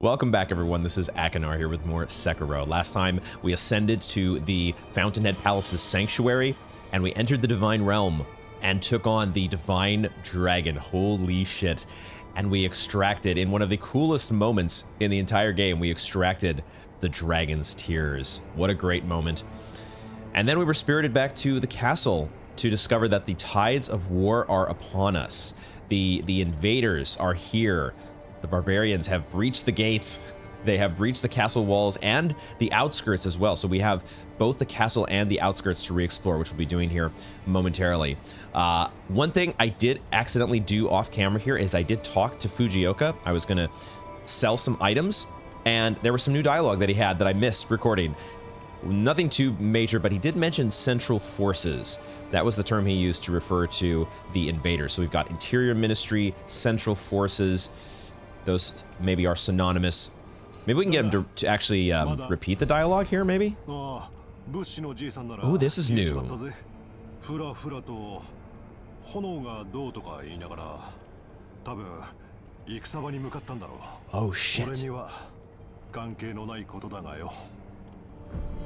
Welcome back, everyone. This is Akinar here with more Sekiro. Last time, we ascended to the Fountainhead Palace's sanctuary, and we entered the Divine Realm and took on the Divine Dragon. Holy shit. And we extracted, in one of the coolest moments in the entire game, we extracted the Dragon's Tears. What a great moment. And then we were spirited back to the castle to discover that the tides of war are upon us. The invaders are here. The barbarians have breached the gates. They have breached the castle walls and the outskirts as well. So we have both the castle and the outskirts to re-explore, which we'll be doing here momentarily. One thing I did accidentally do off camera here is I did talk to Fujioka. I was going to sell some items, and there was some new dialogue that he had that I missed recording. Nothing too major, but he did mention central forces. That was the term he used to refer to the invaders. So we've got Interior Ministry, Central Forces. Those maybe are synonymous. Maybe we can get him to actually repeat the dialogue here, maybe? Oh, this is new. Oh, shit.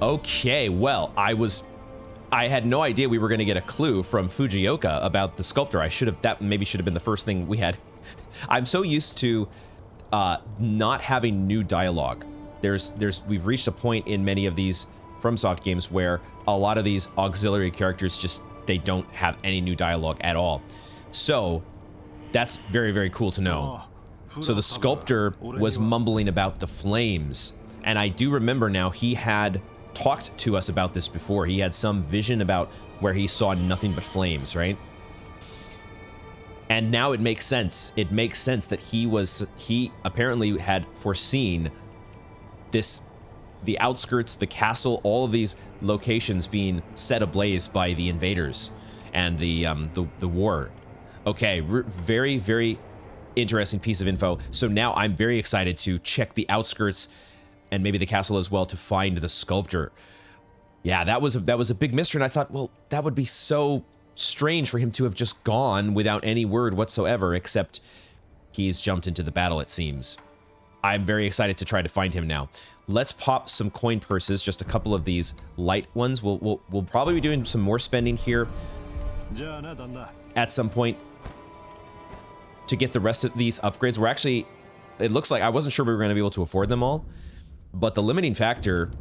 Okay, well, I had no idea we were going to get a clue from Fujioka about the sculptor. That maybe should have been the first thing we had. I'm so used to not having new dialogue. We've reached a point in many of these FromSoft games where a lot of these auxiliary characters they don't have any new dialogue at all. So that's very, very cool to know. So the sculptor was mumbling about the flames, and I do remember now he had talked to us about this before. He had some vision about where he saw nothing but flames, right? And now it makes sense. It makes sense that he apparently had foreseen the outskirts, the castle, all of these locations being set ablaze by the invaders and the war. Okay, very, very interesting piece of info. So now I'm very excited to check the outskirts and maybe the castle as well to find the sculptor. Yeah, that was a big mystery, and I thought, well, that would be so strange for him to have just gone without any word whatsoever, except he's jumped into the battle, it seems. I'm very excited to try to find him now. Let's pop some coin purses, just a couple of these light ones. We'll probably be doing some more spending here at some point to get the rest of these upgrades. We're actually, it looks like, I wasn't sure we were going to be able to afford them all, but the limiting factor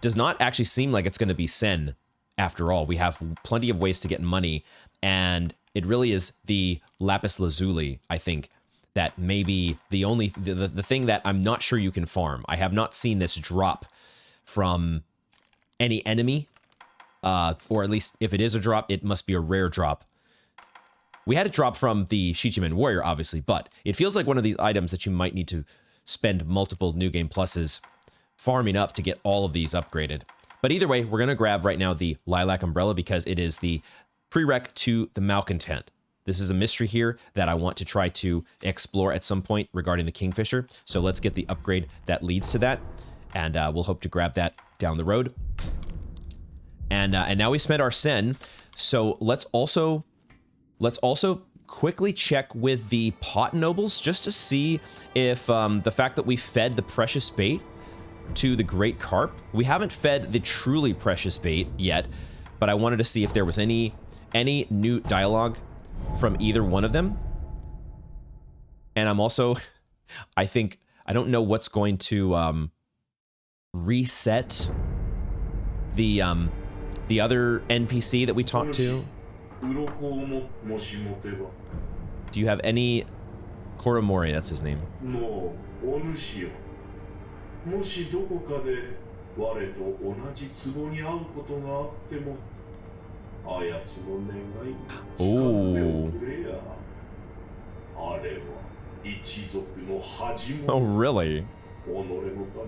does not actually seem like it's going to be Sen. After all, we have plenty of ways to get money, and it really is the lapis lazuli, I think, that may be the thing that I'm not sure you can farm. I have not seen this drop from any enemy, or at least if it is a drop, it must be a rare drop. We had it drop from the Shichiman Warrior, obviously, but it feels like one of these items that you might need to spend multiple New Game Pluses farming up to get all of these upgraded. But either way, we're going to grab right now the Lilac Umbrella because it is the prereq to the Malcontent. This is a mystery here that I want to try to explore at some point regarding the Kingfisher. So let's get the upgrade that leads to that, and we'll hope to grab that down the road. And now we spent our Sen, so let's also quickly check with the Pot Nobles just to see if the fact that we fed the precious bait to the Great Carp. We haven't fed the truly precious bait yet, but I wanted to see if there was any new dialogue from either one of them. And I'm also, I don't know what's going to reset the other NPC that we talked to. Do you have any Koromori, that's his name. もしどこかで我と同じ壺に会うことがあってもあやつの願いに掴んでおくれやあれは一族の恥も Oh really? 己のた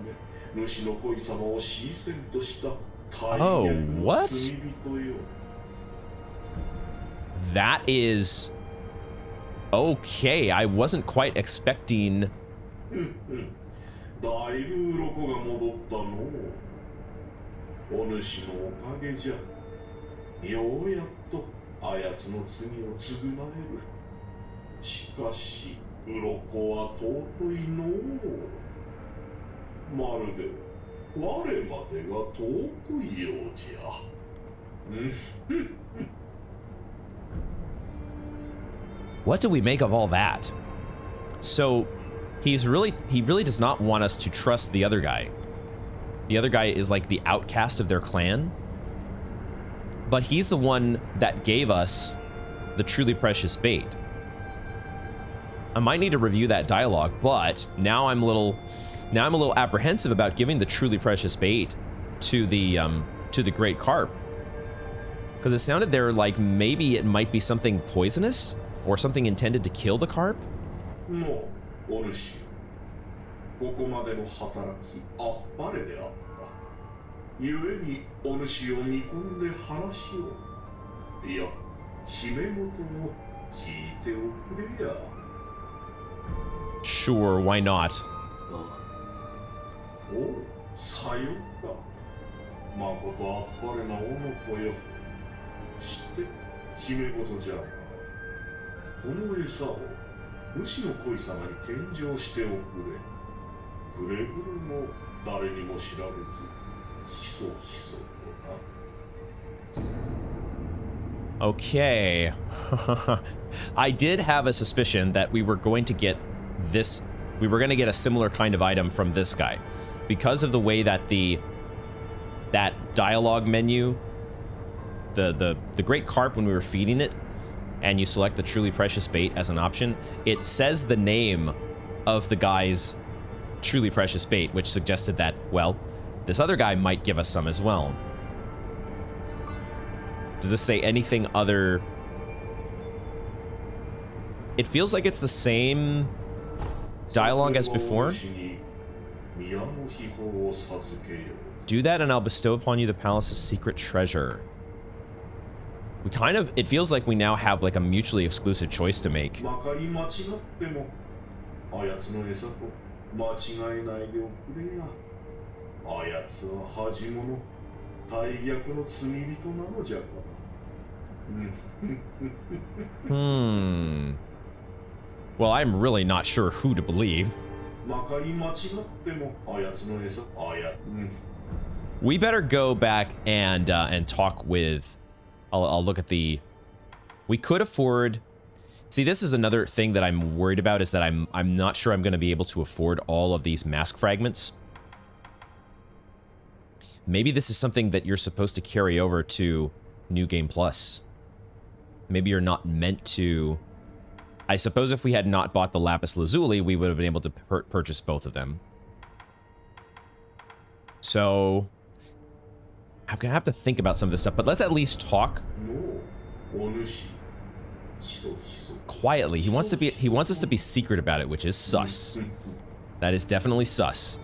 め主の恋様を死にせんとした大変の罪人よ That is okay. I wasn't quite expecting だいぶ鱗が戻ったのお主のおかげじゃようやっとあやつの罪を償えるしかし鱗は尊いのう。まるで我までが尊いようじゃ。What do we make of all that? So, he really does not want us to trust the other guy. The other guy is like the outcast of their clan. But he's the one that gave us the truly precious bait. I might need to review that dialogue, but now I'm a little apprehensive about giving the truly precious bait to the great carp. Because it sounded there like maybe it might be something poisonous or something intended to kill the carp. No, お主。ここまでの働きあっぱれであった。故にお主を見込んで話を。いや、姫事を聞いておくれや。Sure, why not? おう、さようか。まことあっぱれなおの子よ。知って、姫事じゃ。この餌を主の恋様に献上しておくれ。くれぐれも誰にも知られず、ひそひそとな。Okay. I did have a suspicion that we were going to get this. We were going to get a similar kind of item from this guy, because of the way that that dialogue menu, the great carp, when we were feeding it, and you select the truly precious bait as an option, it says the name of the guy's truly precious bait, which suggested that, well, this other guy might give us some as well. Does this say anything other? It feels like it's the same dialogue as before. Do that and I'll bestow upon you the palace's secret treasure. We kind of, it feels like we now have like a mutually exclusive choice to make. Well, I'm really not sure who to believe. We better go back and talk with. I'll look at the. We could afford. See, this is another thing that I'm worried about, is that I'm not sure I'm going to be able to afford all of these mask fragments. Maybe this is something that you're supposed to carry over to New Game Plus. Maybe you're not meant to. I suppose if we had not bought the Lapis Lazuli, we would have been able to purchase both of them. So I'm gonna have to think about some of this stuff, but let's at least talk quietly. He wants us to be secret about it, which is sus. That is definitely sus.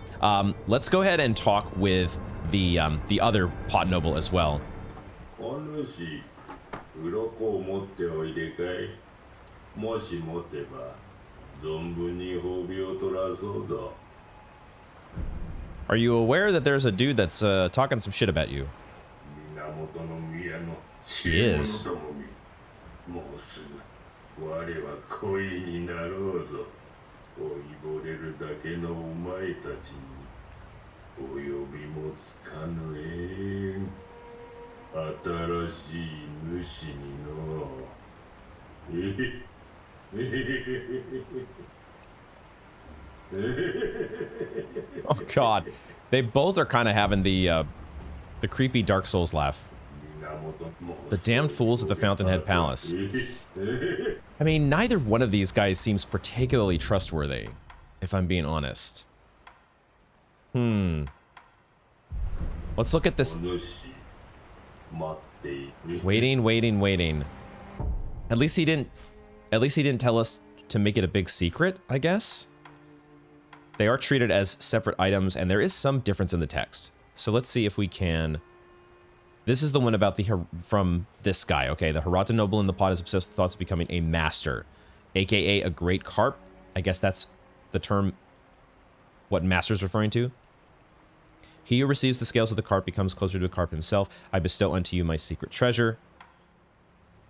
Let's go ahead and talk with the other pot noble as well. Are you aware that there's a dude that's talking some shit about you? He is. Oh god, they both are kind of having the creepy Dark Souls laugh. The damned fools at the Fountainhead Palace. I mean, neither one of these guys seems particularly trustworthy, if I'm being honest. Let's look at this. Waiting. At least he didn't tell us to make it a big secret, I guess. They are treated as separate items, and there is some difference in the text. So let's see if we can. This is the one about from this guy. Okay, the Hirata noble in the pot is obsessed with thoughts of becoming a master, aka a great carp. I guess that's the term. What master's referring to? He who receives the scales of the carp becomes closer to the carp himself. I bestow unto you my secret treasure.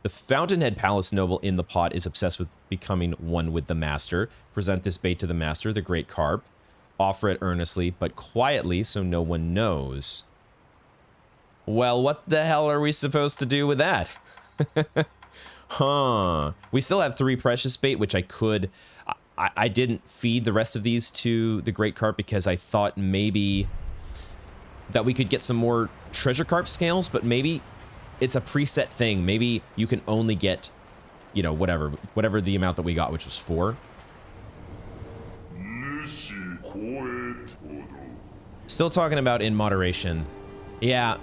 The Fountainhead Palace noble in the pot is obsessed with becoming one with the master. Present this bait to the master, the great carp. Offer it earnestly, but quietly, so no one knows. Well, what the hell are we supposed to do with that? Huh. We still have 3 precious bait, which I could... I didn't feed the rest of these to the great carp because I thought maybe that we could get some more treasure carp scales, but maybe it's a preset thing. Maybe you can only get, you know, whatever the amount that we got, which was 4. Still talking about in moderation. Yeah,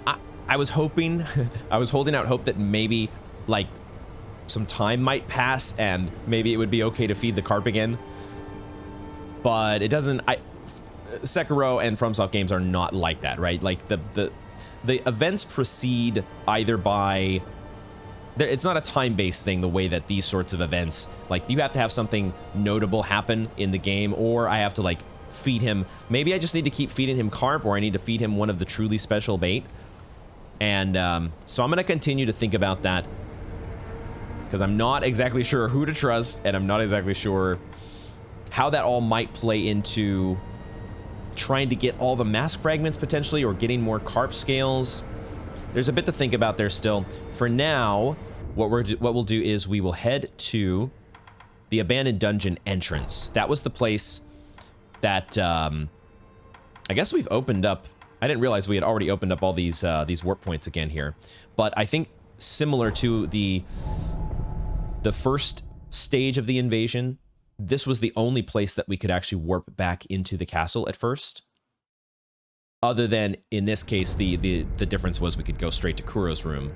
I was hoping, I was holding out hope that maybe, like, some time might pass and maybe it would be okay to feed the carp again. But it doesn't... Sekiro and FromSoft games are not like that, right? Like, the events proceed either by... It's not a time-based thing the way that these sorts of events... Like, you have to have something notable happen in the game, or I have to, like, feed him... Maybe I just need to keep feeding him carp, or I need to feed him one of the truly special bait. And, so I'm going to continue to think about that. Because I'm not exactly sure who to trust, and I'm not exactly sure how that all might play into trying to get all the mask fragments, potentially, or getting more carp scales. There's a bit to think about there still. For now, what we'll do is we will head to the abandoned dungeon entrance. That was the place that, I guess we've opened up. I didn't realize we had already opened up all these warp points again here. But I think similar to the first stage of the invasion, this was the only place that we could actually warp back into the castle at first. Other than, in this case, the difference was we could go straight to Kuro's room.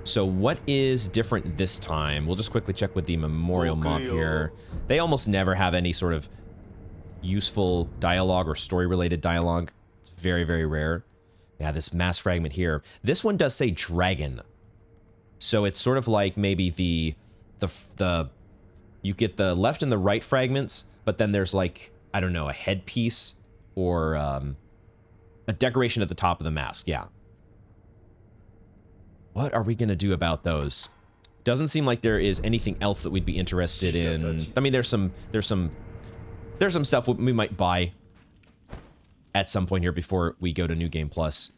So what is different this time? We'll just quickly check with the memorial mob here. They almost never have any sort of useful dialogue or story-related dialogue. It's very, very rare. Yeah, this mass fragment here. This one does say dragon. So it's sort of like maybe the you get the left and the right fragments, but then there's, like, I don't know, a headpiece or a decoration at the top of the mask. Yeah. What are we going to do about those? Doesn't seem like there is anything else that we'd be interested in. I mean, there's some stuff we might buy at some point here before we go to New Game Plus.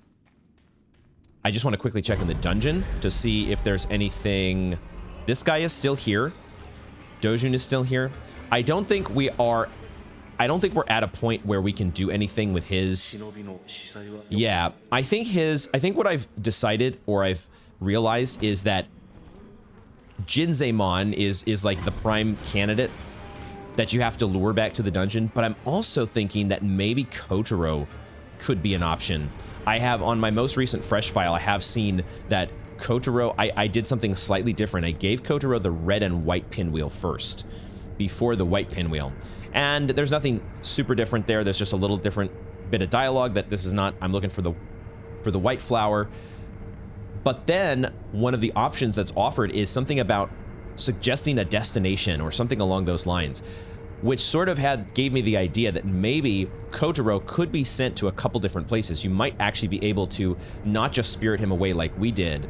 I just want to quickly check in the dungeon to see if there's anything. This guy is still here. Dojun is still here. I don't think we're at a point where we can do anything with his. Yeah, I think what I've decided, or I've realized, is that Jinzemon is like the prime candidate that you have to lure back to the dungeon, but I'm also thinking that maybe Kotaro could be an option. I have, on my most recent fresh file, I have seen that Kotaro, I did something slightly different. I gave Kotaro the red and white pinwheel first, before the white pinwheel. And there's nothing super different there. There's just a little different bit of dialogue that this is not, I'm looking for the white flower. But then one of the options that's offered is something about suggesting a destination or something along those lines, which sort of gave me the idea that maybe Kotaro could be sent to a couple different places. You might actually be able to not just spirit him away like we did,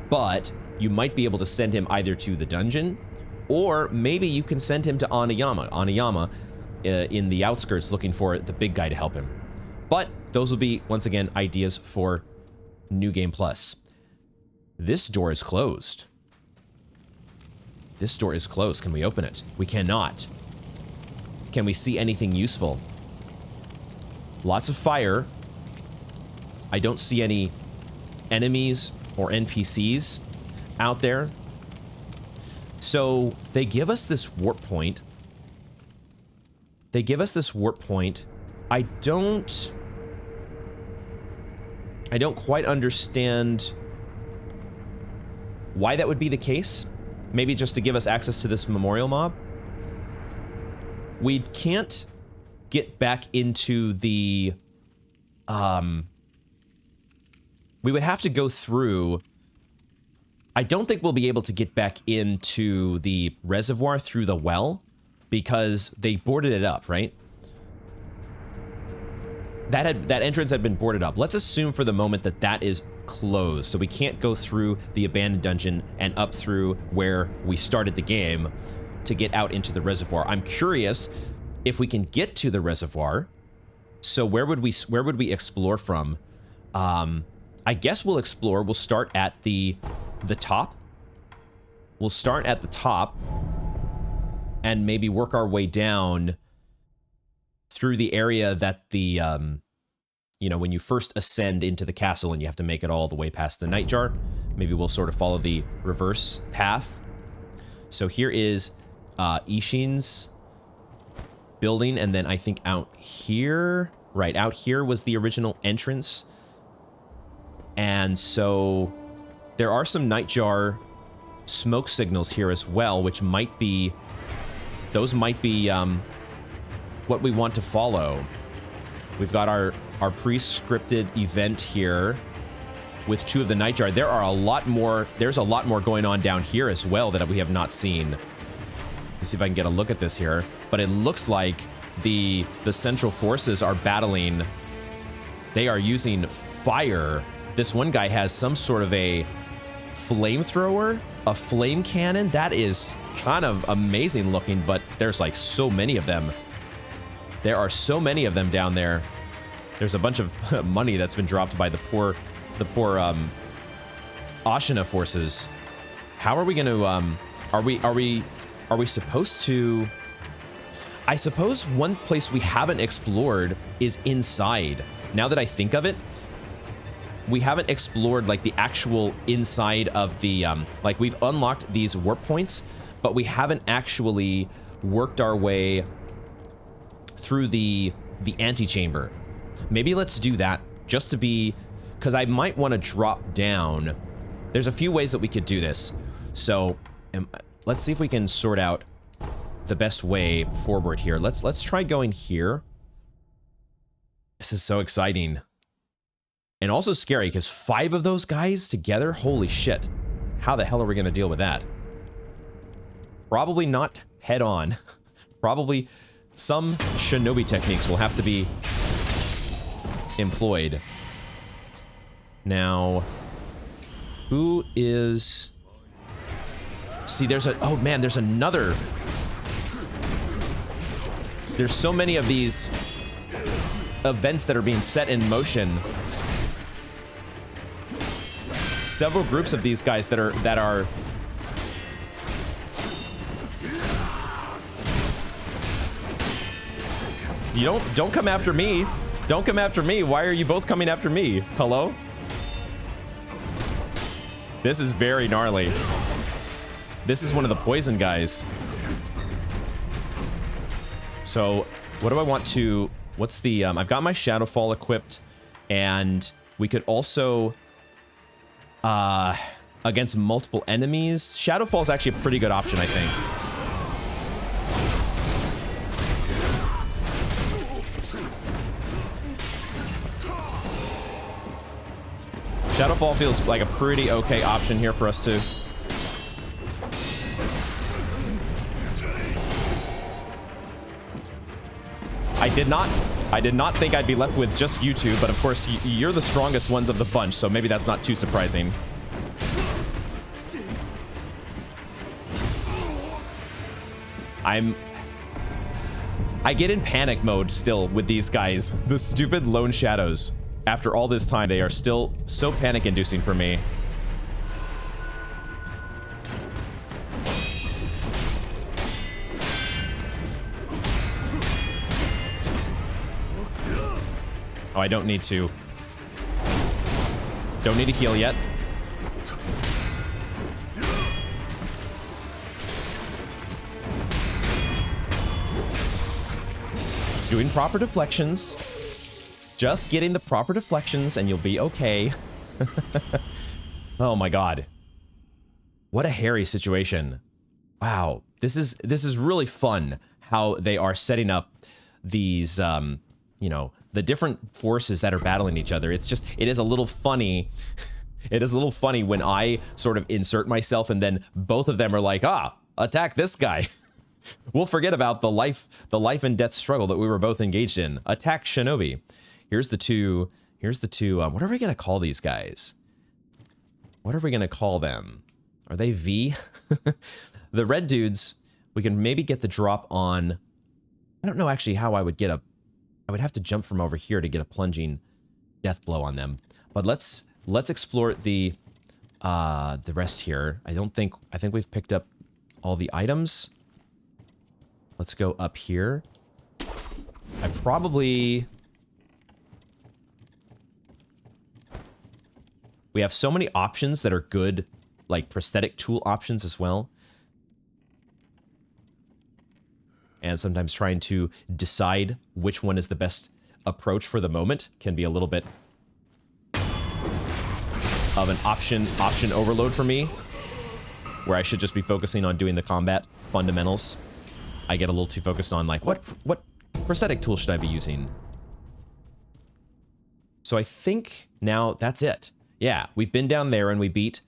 but you might be able to send him either to the dungeon, or maybe you can send him to Anayama in the outskirts, looking for the big guy to help him. But those will be, once again, ideas for New Game Plus. This door is closed. This door is closed. Can we open it? We cannot. Can we see anything useful? Lots of fire. I don't see any enemies or NPCs out there. So they give us this warp point. I don't quite understand why that would be the case. Maybe just to give us access to this memorial mob. We can't get back into the... we would have to go through... I don't think we'll be able to get back into the reservoir through the well, because they boarded it up, right? that entrance had been boarded up. Let's assume for the moment that that is closed, so we can't go through the abandoned dungeon and up through where we started the game to get out into the reservoir. I'm curious if we can get to the reservoir. So where would we explore from? I guess we'll explore. We'll start at the top. We'll start at the top and maybe work our way down through the area that the, you know, when you first ascend into the castle and you have to make it all the way past the Nightjar. Maybe we'll sort of follow the reverse path. So here is Ishin's building, and then I think out here, right, out here was the original entrance. And so there are some Nightjar smoke signals here as well, which might be, those might be what we want to follow. We've got our pre-scripted event here with 2 of the Nightjar. There are a lot more, there's a lot more going on down here as well that we have not seen. Let's see if I can get a look at this here. But it looks like the central forces are battling. They are using fire. This one guy has some sort of a flamethrower, a flame cannon. That is kind of amazing looking, but there's like so many of them. There are so many of them down there. There's a bunch of money that's been dropped by the poor Ashina forces. How are we going to, are we supposed to, I suppose one place we haven't explored is inside. Now that I think of it, we haven't explored like the actual inside of the, like we've unlocked these warp points, but we haven't actually worked our way through the antechamber. Maybe let's do that just to be, because I might want to drop down. There's a few ways that we could do this. So let's see if we can sort out the best way forward here. Let's try going here. This is so exciting. And also scary, because 5 of those guys together? Holy shit. How the hell are we going to deal with that? Probably not head on. Probably some shinobi techniques will have to be employed. Now, who is... See, there's a... Oh, man, there's another... There's so many of these events that are being set in motion. Several groups of these guys that are You don't come after me. Don't come after me. Why are you both coming after me? Hello? This is very gnarly. This is one of the poison guys. So, what do I want to... What's the... I've got my Shadowfall equipped, and we could also... against multiple enemies. Shadowfall is actually a pretty good option, I think. Shadowfall feels like a pretty okay option here for us to... I did not think I'd be left with just you two, but of course you're the strongest ones of the bunch, so maybe that's not too surprising. I get in panic mode still with these guys. The stupid lone shadows. After all this time, they are still so panic-inducing for me. Oh, I don't need to. Don't need to heal yet. Doing proper deflections. Just getting the proper deflections and you'll be okay. Oh my god. What a hairy situation. Wow. This is really fun how they are setting up these, you know, the different forces that are battling each other. It's just, it is a little funny. It is a little funny when I sort of insert myself and then both of them are like, ah, attack this guy. We'll forget about the life and death struggle that we were both engaged in. Attack Shinobi. Here's the two, what are we going to call these guys? What are we going to call them? Are they V? The red dudes, we can maybe get the drop on, I don't know actually how I would get a, I would have to jump from over here to get a plunging death blow on them. But let's explore the rest here. I think we've picked up all the items. Let's go up here. I probably... We have so many options that are good, like prosthetic tool options as well. And sometimes trying to decide which one is the best approach for the moment can be a little bit of an option overload for me, where I should just be focusing on doing the combat fundamentals. I get a little too focused on like, what prosthetic tool should I be using? So I think now that's it. Yeah, we've been down there and we beat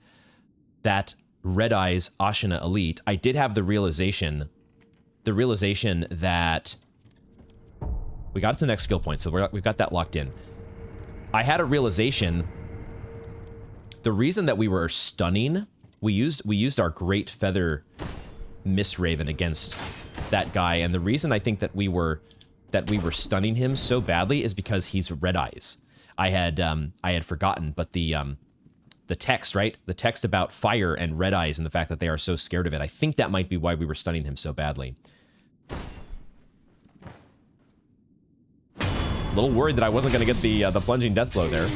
that Red Eyes Ashina Elite. I did have the realization that we got to the next skill point, so we've got that locked in. I had a realization. The reason that we were stunning, we used our Great Feather Mist Raven against that guy, and the reason I think that we were stunning him so badly is because he's Red Eyes. I had forgotten, but the text, right? The text about fire and Red Eyes and the fact that they are so scared of it. I think that might be why we were stunning him so badly. A little worried that I wasn't going to get the plunging death blow there.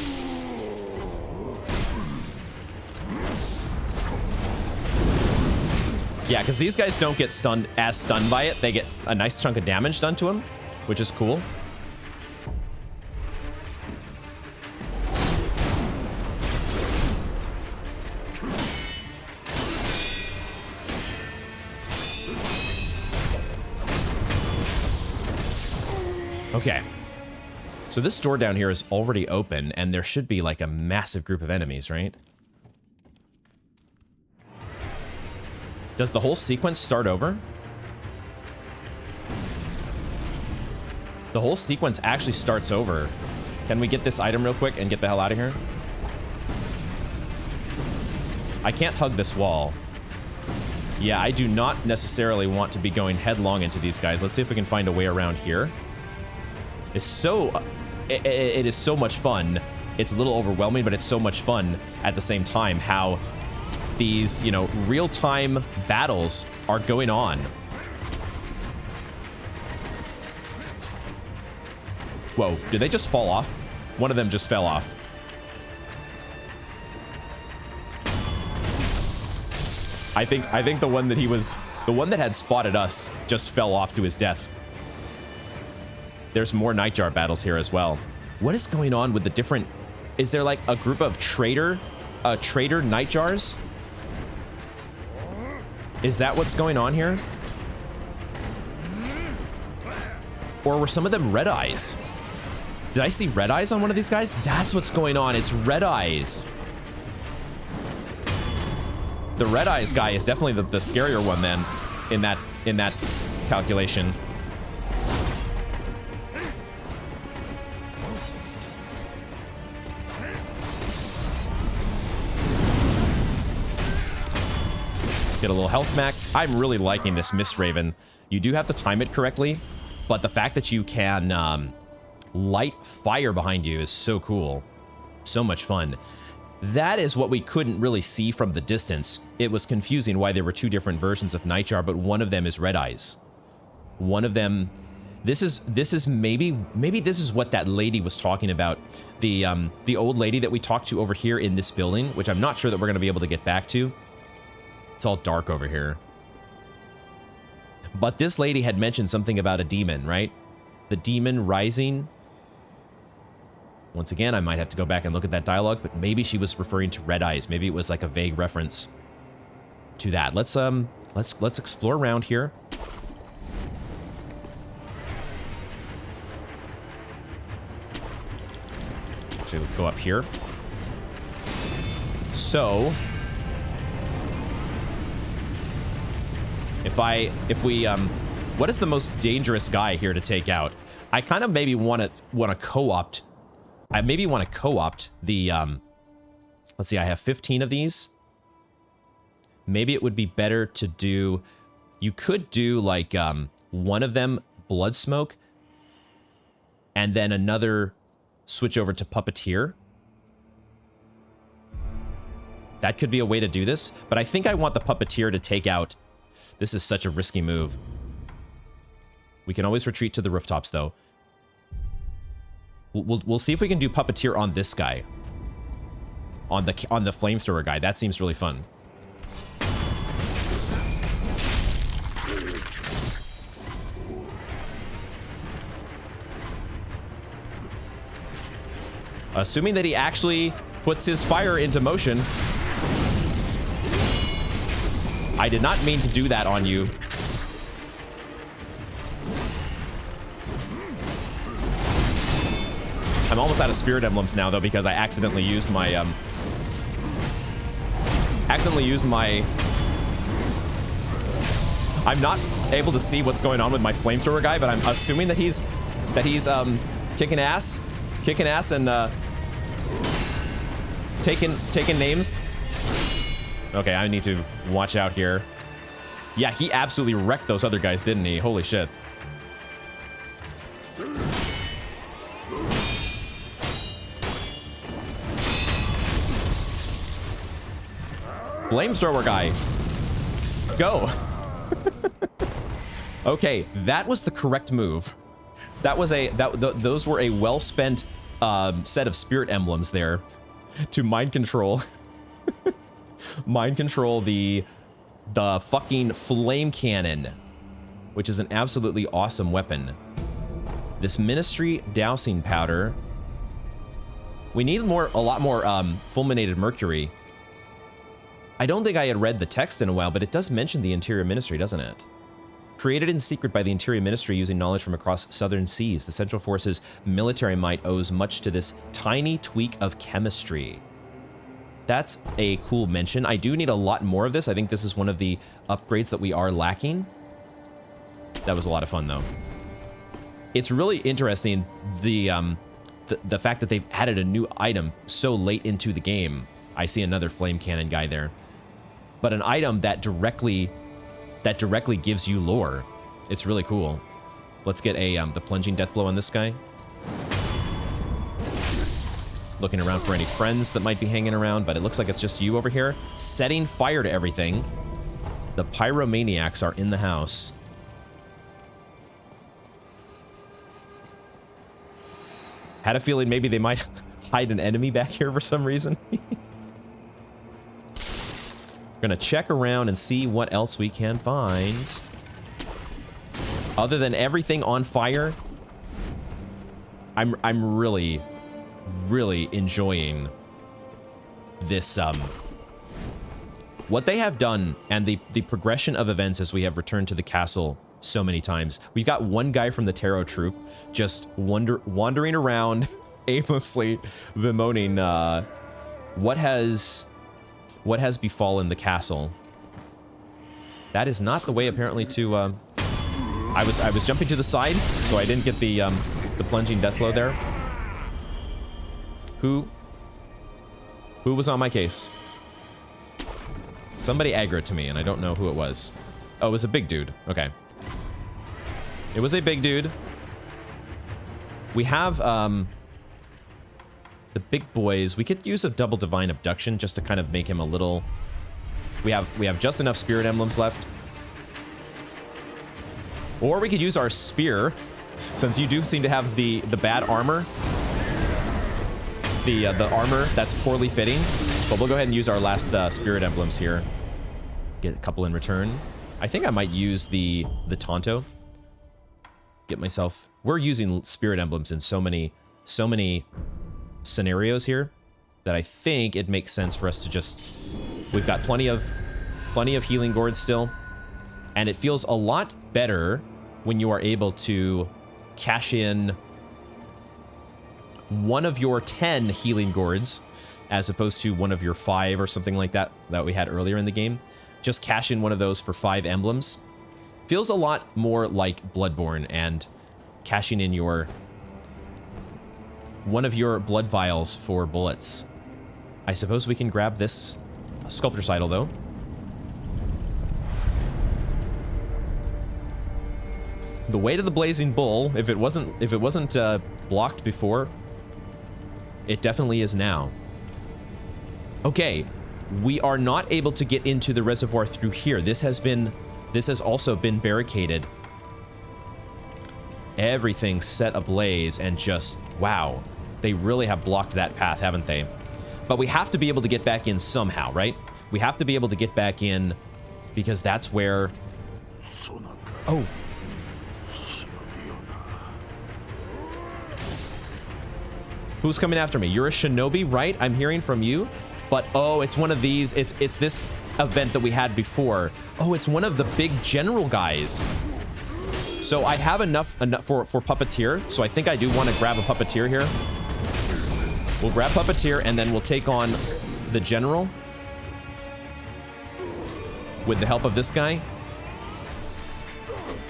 Yeah, because these guys don't get stunned by it. They get a nice chunk of damage done to them, which is cool. Okay. So this door down here is already open, and there should be like a massive group of enemies, right? Does the whole sequence start over? The whole sequence actually starts over. Can we get this item real quick and get the hell out of here? I can't hug this wall. Yeah, I do not necessarily want to be going headlong into these guys. Let's see if we can find a way around here. It's so... It is so much fun. It's a little overwhelming, but it's so much fun at the same time how these, you know, real-time battles are going on. Whoa, did they just fall off? One of them just fell off. I think the one that had spotted us just fell off to his death. There's more Nightjar battles here as well. What is going on with the different... Is there like a group of traitor Nightjars? Is that what's going on here? Or were some of them Red Eyes? Did I see Red Eyes on one of these guys? That's what's going on. It's Red Eyes. The Red Eyes guy is definitely the scarier one then in that calculation. Get a little health mac. I'm really liking this Mist Raven. You do have to time it correctly, but the fact that you can light fire behind you is so cool. So much fun. That is what we couldn't really see from the distance. It was confusing why there were two different versions of Nightjar, but one of them is Red Eyes. One of them... This is maybe this is what that lady was talking about. The old lady that we talked to over here in this building, which I'm not sure that we're going to be able to get back to. It's all dark over here. But this lady had mentioned something about a demon, right? The demon rising. Once again, I might have to go back and look at that dialogue, but maybe she was referring to Red Eyes. Maybe it was like a vague reference to that. Let's explore around here. Actually, let's go up here. So, what is the most dangerous guy here to take out? I kind of maybe want to co-opt I maybe want to co-opt the, let's see, I have 15 of these. Maybe it would be better to do, you could do like one of them blood smoke and then another switch over to puppeteer. That could be a way to do this, but I think I want the puppeteer to take out, this is such a risky move. We can always retreat to the rooftops though. We'll see if we can do puppeteer on this guy. On the flamethrower guy. That seems really fun. Assuming that he actually puts his fire into motion. I did not mean to do that on you. I'm almost out of spirit emblems now, though, because I accidentally used my, I'm not able to see what's going on with my flamethrower guy, but I'm assuming that he's kicking ass and taking names. Okay, I need to watch out here. Yeah, he absolutely wrecked those other guys, didn't he? Holy shit. Flamethrower guy. Go. Okay, that was the correct move. That was those were a well-spent set of spirit emblems there to mind control the fucking flame cannon, which is an absolutely awesome weapon. This ministry dowsing powder. We need a lot more fulminated mercury. I don't think I had read the text in a while, but it does mention the Interior Ministry, doesn't it? Created in secret by the Interior Ministry using knowledge from across southern seas, the Central Force's military might owes much to this tiny tweak of chemistry. That's a cool mention. I do need a lot more of this. I think this is one of the upgrades that we are lacking. That was a lot of fun, though. It's really interesting, the fact that they've added a new item so late into the game. I see another flame cannon guy there. But an item that directly gives you lore. It's really cool. Let's get the plunging death blow on this guy. Looking around for any friends that might be hanging around, but it looks like it's just you over here. Setting fire to everything. The pyromaniacs are in the house. Had a feeling maybe they might hide an enemy back here for some reason. Gonna check around and see what else we can find. Other than everything on fire, I'm really enjoying this what they have done and the progression of events as we have returned to the castle so many times. We've got one guy from the tarot troupe just wandering around aimlessly bemoaning what has befallen the castle. That is not the way apparently to I was jumping to the side, so I didn't get the plunging death blow there. Who was on my case? Somebody aggroed to me, and I don't know who it was. Oh, it was a big dude. Okay. It was a big dude. We have the big boys. We could use a double divine abduction just to kind of make him a little. We have just enough spirit emblems left. Or we could use our spear, since you do seem to have the bad armor. The armor that's poorly fitting. But we'll go ahead and use our last spirit emblems here. Get a couple in return. I think I might use the Tonto. Get myself. We're using spirit emblems in so many scenarios here that I think it makes sense for us to just. We've got plenty of healing gourds still, and it feels a lot better when you are able to cash in one of your 10 healing gourds as opposed to one of your 5 or something like that we had earlier in the game. Just cash in one of those for 5 emblems. Feels a lot more like Bloodborne and cashing in your one of your blood vials for bullets. I suppose we can grab this sculptor's idol, though. The way to the Blazing Bull, if it wasn't blocked before, it definitely is now. Okay, we are not able to get into the reservoir through here. This has also been barricaded. Everything's set ablaze and just, wow. They really have blocked that path, haven't they? But we have to be able to get back in somehow, right? We have to be able to get back in because that's where... Oh. Who's coming after me? You're a shinobi, right? I'm hearing from you. But, oh, it's one of these. It's this event that we had before. Oh, it's one of the big general guys. So I have enough for Puppeteer. So I think I do want to grab a Puppeteer here. We'll grab Puppeteer, and then we'll take on the general with the help of this guy.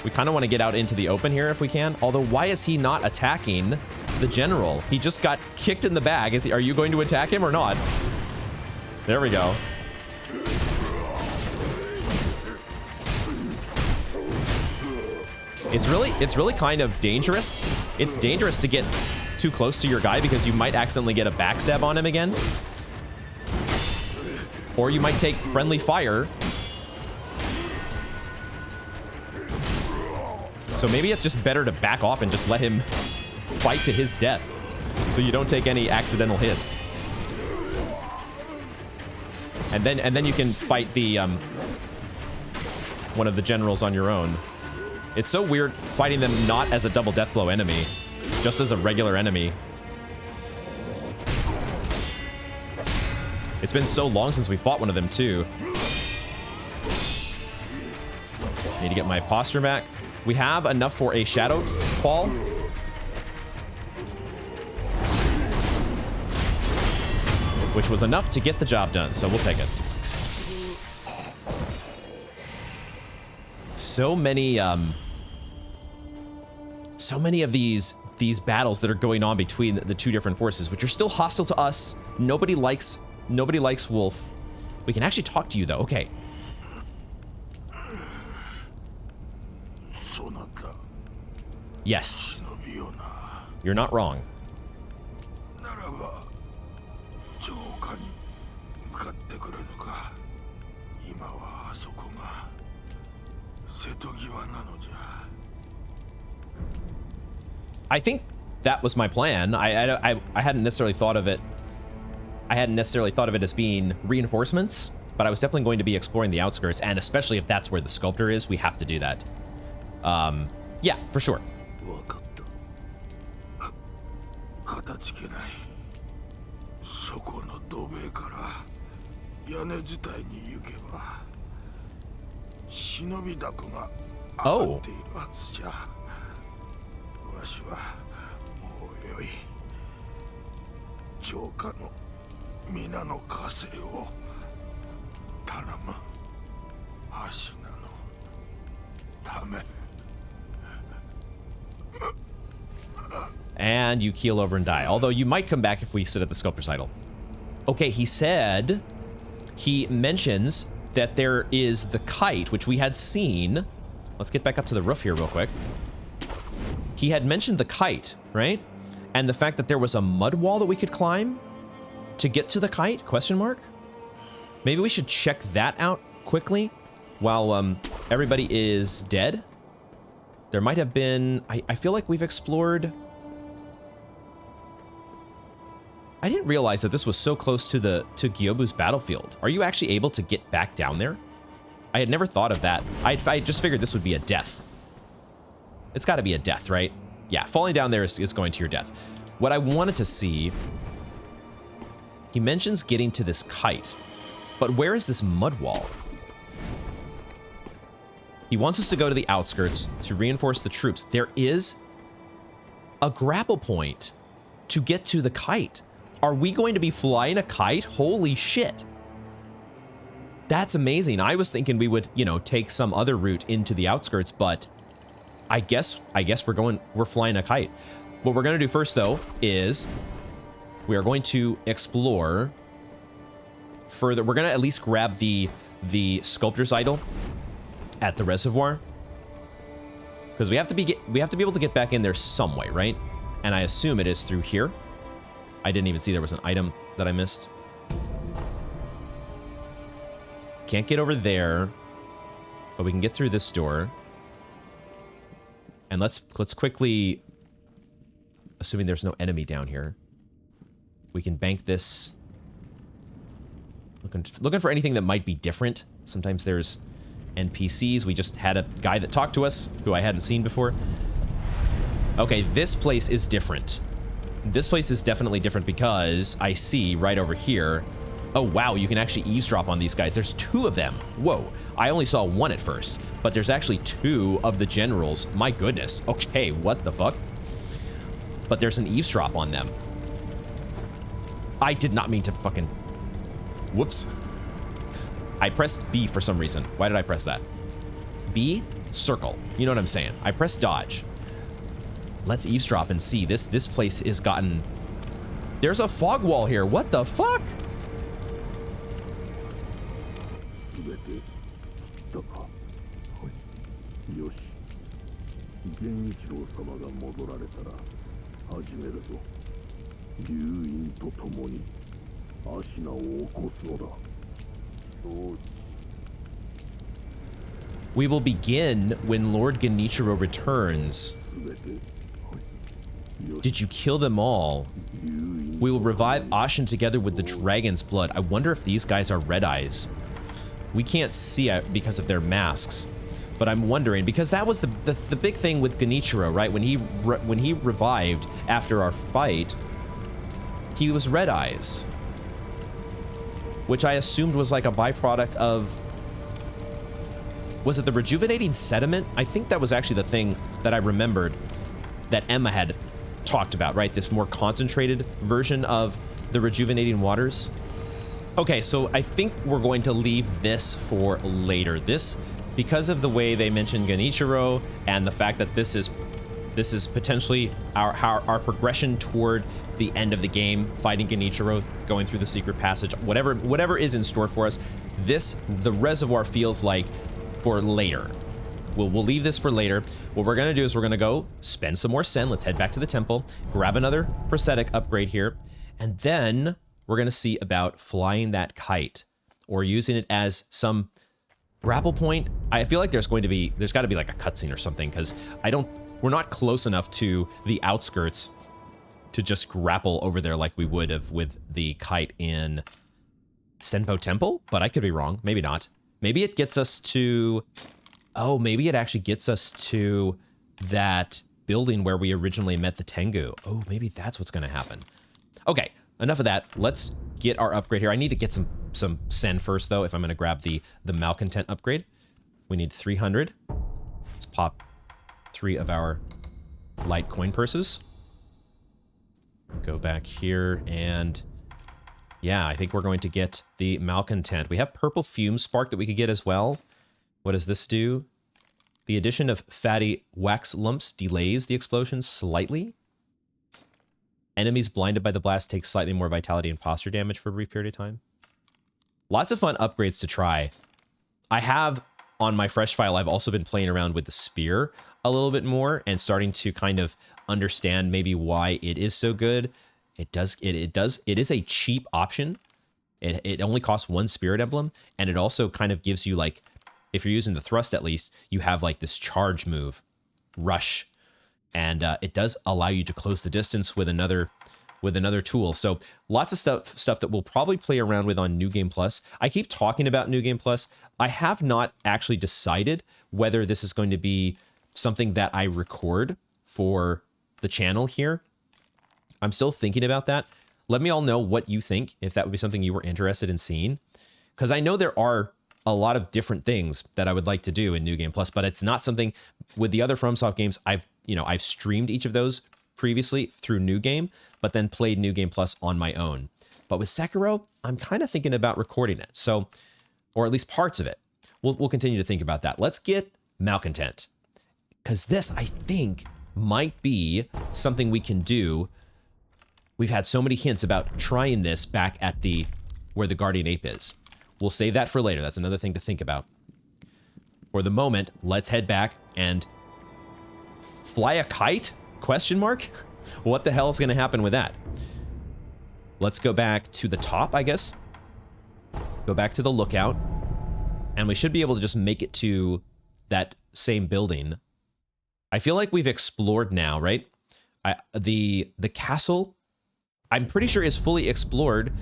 We kind of want to get out into the open here if we can. Although, why is he not attacking the general? He just got kicked in the bag. Are you going to attack him or not? There we go. It's really kind of dangerous. It's dangerous to get too close to your guy because you might accidentally get a backstab on him again. Or you might take friendly fire. So maybe it's just better to back off and just let him fight to his death so you don't take any accidental hits. And then you can fight the one of the generals on your own. It's so weird fighting them not as a double death blow enemy, just as a regular enemy. It's been so long since we fought one of them too. Need to get my posture back. We have enough for a shadow fall. Which was enough to get the job done, so we'll take it. So many of these battles that are going on between the two different forces, which are still hostile to us. Nobody likes Wolf. We can actually talk to you though. Okay. Yes. You're not wrong. I think that was my plan. I hadn't necessarily thought of it. I hadn't necessarily thought of it as being reinforcements, but I was definitely going to be exploring the outskirts, and especially if that's where the sculptor is, we have to do that. Yeah, for sure. Oh. And you keel over and die. Although you might come back if we sit at the sculptor's idol. Okay, he mentions that there is the kite, which we had seen. Let's get back up to the roof here real quick. He had mentioned the kite, right? And the fact that there was a mud wall that we could climb to get to the kite, question mark? Maybe we should check that out quickly while everybody is dead. There might have been, I feel like we've explored. I didn't realize that this was so close to Gyobu's battlefield. Are you actually able to get back down there? I had never thought of that. I just figured this would be a death. It's got to be a death, right? Yeah, falling down there is going to your death. What I wanted to see, he mentions getting to this kite, but where is this mud wall? He wants us to go to the outskirts to reinforce the troops. There is a grapple point to get to the kite. Are we going to be flying a kite? Holy shit. That's amazing. I was thinking we would, you know, take some other route into the outskirts, but I guess we're flying a kite. What we're going to do first, though, is we are going to explore further. We're going to at least grab the sculptor's idol at the reservoir, because we have to be able to get back in there some way, right? And I assume it is through here. I didn't even see there was an item that I missed. Can't get over there, but we can get through this door. And let's quickly, assuming there's no enemy down here, we can bank this. Looking for anything that might be different. Sometimes there's NPCs. We just had a guy that talked to us who I hadn't seen before. Okay, this place is different. This place is definitely different because I see right over here. Oh, wow, you can actually eavesdrop on these guys. There's 2 of them. Whoa, I only saw 1 at first, but there's actually 2 of the generals. My goodness. Okay, what the fuck? But there's an eavesdrop on them. I did not mean to fucking... Whoops. I pressed B for some reason. Why did I press that? B, circle. You know what I'm saying. I pressed dodge. Let's eavesdrop and see. This place has gotten... There's a fog wall here. What the fuck? We will begin when Lord Genichiro returns. Did you kill them all? We will revive Ashin together with the dragon's blood. I wonder if these guys are Red Eyes. We can't see it because of their masks, but I'm wondering, because that was the big thing with Genichiro, right? When he revived after our fight, he was Red Eyes, which I assumed was like a byproduct of... Was it the rejuvenating sediment? I think that was actually the thing that I remembered that Emma had talked about, right? This more concentrated version of the rejuvenating waters. Okay, so I think we're going to leave this for later. This, because of the way they mentioned Genichiro and the fact that this is potentially our progression toward the end of the game, fighting Genichiro, going through the secret passage, whatever is in store for us. The reservoir feels like for later. We'll leave this for later. What we're gonna do is we're gonna go spend some more sen. Let's head back to the temple, grab another prosthetic upgrade here, and then we're gonna see about flying that kite or using it as some grapple point. I feel like there's got to be like a cutscene or something, because we're not close enough to the outskirts to just grapple over there like we would have with the kite in Senpo Temple, but I could be wrong. Maybe not. Maybe it gets us to... Oh, maybe it actually gets us to that building where we originally met the Tengu. Oh, maybe that's what's going to happen. Okay, enough of that. Let's get our upgrade here. I need to get some sen first, though, if I'm going to grab the Malcontent upgrade. We need 300. Let's pop 3 of our light coin purses. Go back here, and yeah, I think we're going to get the Malcontent. We have purple fume spark that we could get as well. What does this do? The addition of fatty wax lumps delays the explosion slightly. Enemies blinded by the blast take slightly more vitality and posture damage for a brief period of time. Lots of fun upgrades to try. I have, on my fresh file, I've also been playing around with the spear a little bit more and starting to kind of understand maybe why it is so good. It is a cheap option. It only costs 1 spirit emblem, and it also kind of gives you, like, if you're using the thrust at least, you have like this charge move, rush, and it does allow you to close the distance with another tool. So lots of stuff that we'll probably play around with on New Game Plus. I keep talking about New Game Plus. I have not actually decided whether this is going to be something that I record for the channel here. I'm still thinking about that. Let me all know what you think, if that would be something you were interested in seeing, because I know there are a lot of different things that I would like to do in New Game Plus, but it's not something with the other FromSoft games. I've streamed each of those previously through New Game, but then played New Game Plus on my own. But with Sekiro, I'm kind of thinking about recording it. So, or at least parts of it. We'll continue to think about that. Let's get Malcontent, because this, I think, might be something we can do. We've had so many hints about trying this back at the where the guardian ape is. We'll save that for later. That's another thing to think about. For the moment, let's head back and fly a kite? Question mark? What the hell is going to happen with that? Let's go back to the top, I guess. Go back to the lookout. And we should be able to just make it to that same building. I feel like we've explored now, right? The castle, I'm pretty sure, is fully explored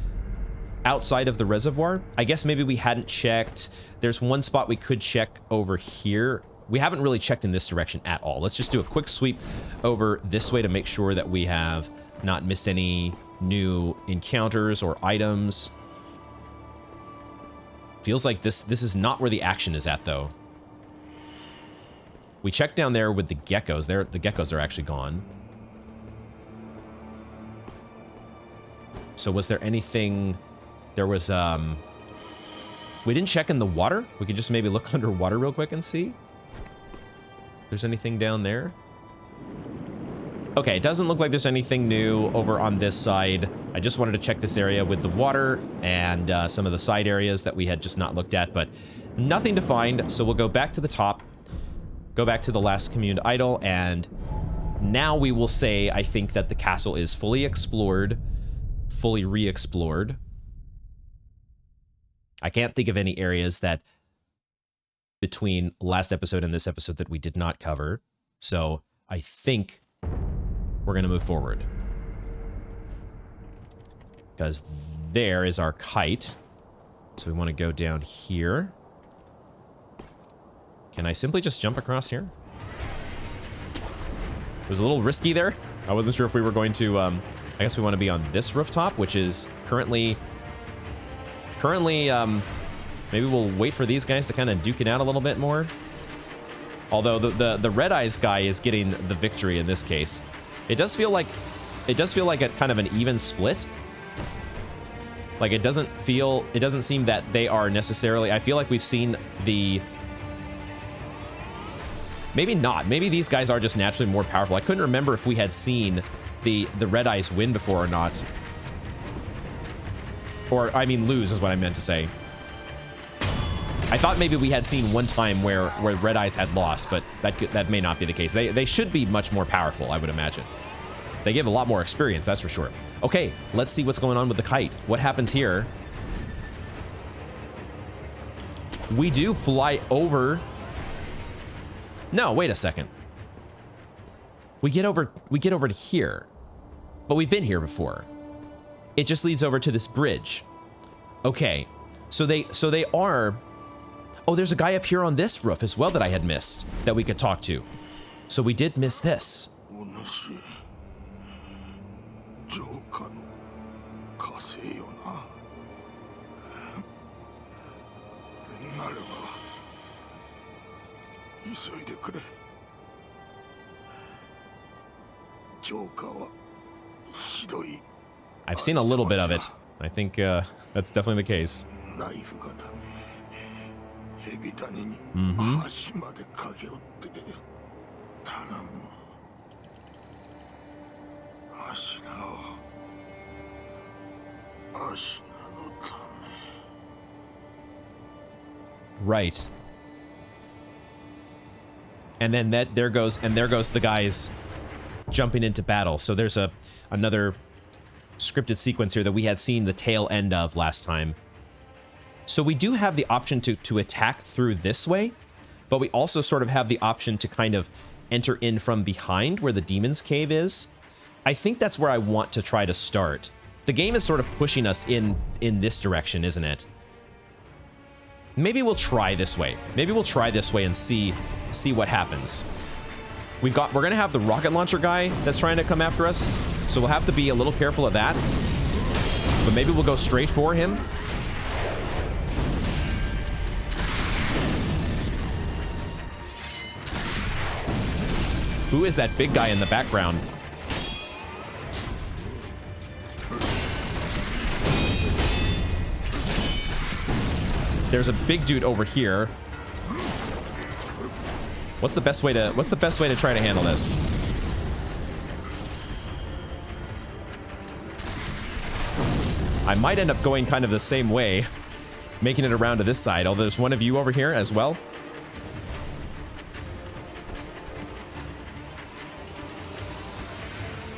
outside of the reservoir. I guess maybe we hadn't checked. There's one spot we could check over here. We haven't really checked in this direction at all. Let's just do a quick sweep over this way to make sure that we have not missed any new encounters or items. Feels like this is not where the action is at, though. We checked down there with the geckos. The geckos are actually gone. So was there anything... There was, we didn't check in the water. We could just maybe look underwater real quick and see if there's anything down there. Okay, it doesn't look like there's anything new over on this side. I just wanted to check this area with the water and some of the side areas that we had just not looked at, but nothing to find. So we'll go back to the top, go back to the last communed idol, and now we will say, I think, that the castle is fully explored, fully re-explored. I can't think of any areas that between last episode and this episode that we did not cover. So I think we're going to move forward. Because there is our kite. So we want to go down here. Can I simply just jump across here? It was a little risky there. I wasn't sure if we were going to... I guess we want to be on this rooftop, which is currently, maybe we'll wait for these guys to kind of duke it out a little bit more. Although the Red Eyes guy is getting the victory in this case. It does feel like a kind of an even split. Like it doesn't seem that they are necessarily, I feel like we've seen the, maybe not. Maybe these guys are just naturally more powerful. I couldn't remember if we had seen the Red Eyes win before or not. Or, I mean, lose is what I meant to say. I thought maybe we had seen one time where Red Eyes had lost, but that may not be the case. They should be much more powerful, I would imagine. They give a lot more experience, that's for sure. Okay, let's see what's going on with the kite. What happens here? We do fly over... No, wait a second. We get over to here. But we've been here before. It just leads over to this bridge. Okay. So they are... Oh, there's a guy up here on this roof as well that I had missed that we could talk to. So we did miss this. I've seen a little bit of it. I think that's definitely the case. Right. And then there goes the guys jumping into battle. So there's another scripted sequence here that we had seen the tail end of last time. So we do have the option to attack through this way, but we also sort of have the option to kind of enter in from behind where the Demon's Cave is. I think that's where I want to try to start. The game is sort of pushing us in this direction, isn't it? Maybe we'll try this way. Maybe we'll try this way and see what happens. We're gonna have the rocket launcher guy that's trying to come after us, so we'll have to be a little careful of that. But maybe we'll go straight for him. Who is that big guy in the background? There's a big dude over here. What's the best way to try to handle this? I might end up going kind of the same way, making it around to this side. Although there's one of you over here as well.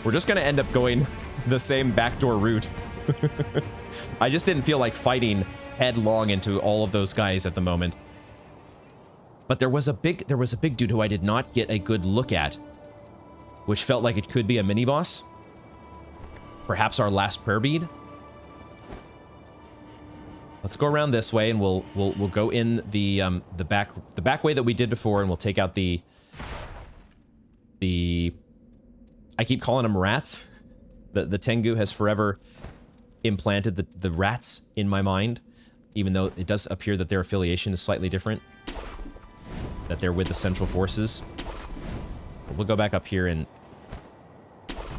We're just going to end up going the same backdoor route. I just didn't feel like fighting headlong into all of those guys at the moment. But there was a big dude who I did not get a good look at, which felt like it could be a mini boss. Perhaps our last prayer bead. Let's go around this way, and we'll go in the back way that we did before, and we'll take out the I keep calling them rats. The Tengu has forever implanted the rats in my mind, even though it does appear that their affiliation is slightly different. That they're with the Central Forces. But we'll go back up here and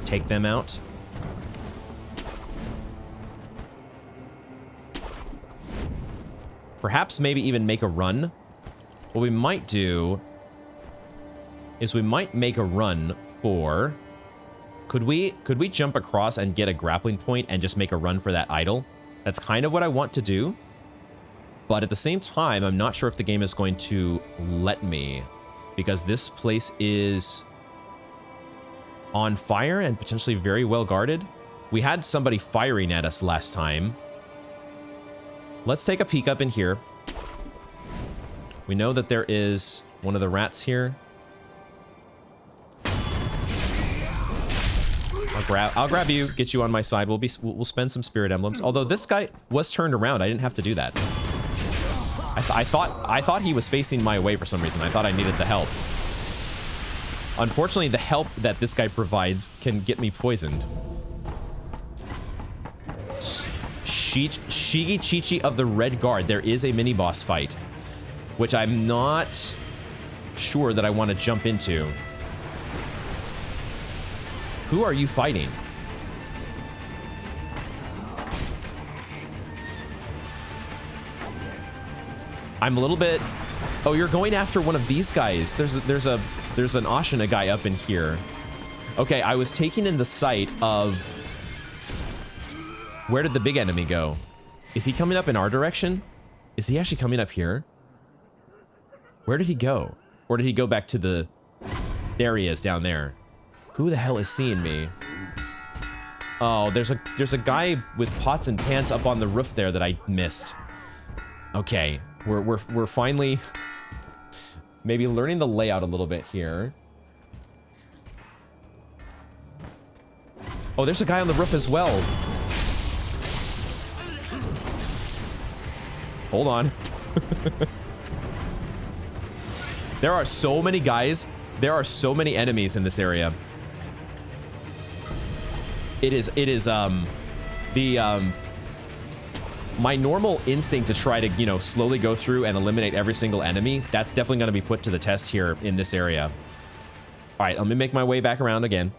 take them out. Perhaps maybe even make a run. What we might do is we might make a run for... Could we jump across and get a grappling point and just make a run for that idol? That's kind of what I want to do. But at the same time, I'm not sure if the game is going to let me, because this place is on fire and potentially very well guarded. We had somebody firing at us last time. Let's take a peek up in here. We know that there is one of the rats here. I'll grab you, get you on my side. We'll spend some spirit emblems. Although this guy was turned around, I didn't have to do that. I thought he was facing my way for some reason. I thought I needed the help. Unfortunately, the help that this guy provides can get me poisoned. Shigekichi of the Red Guard. There is a mini boss fight, which I'm not sure that I want to jump into. Who are you fighting? I'm a little bit... Oh, you're going after one of these guys. There's an Ashina guy up in here. Okay, I was taking in the sight of... Where did the big enemy go? Is he coming up in our direction? Is he actually coming up here? Where did he go? Or did he go back to the... There he is, down there. Who the hell is seeing me? Oh, there's a guy with pots and pans up on the roof there that I missed. Okay, we're finally maybe learning the layout a little bit here. Oh, there's a guy on the roof as well. Hold on. There are so many guys. There are so many enemies in this area. It is my normal instinct to try to, you know, slowly go through and eliminate every single enemy. That's definitely going to be put to the test here in this area. All right, let me make my way back around again.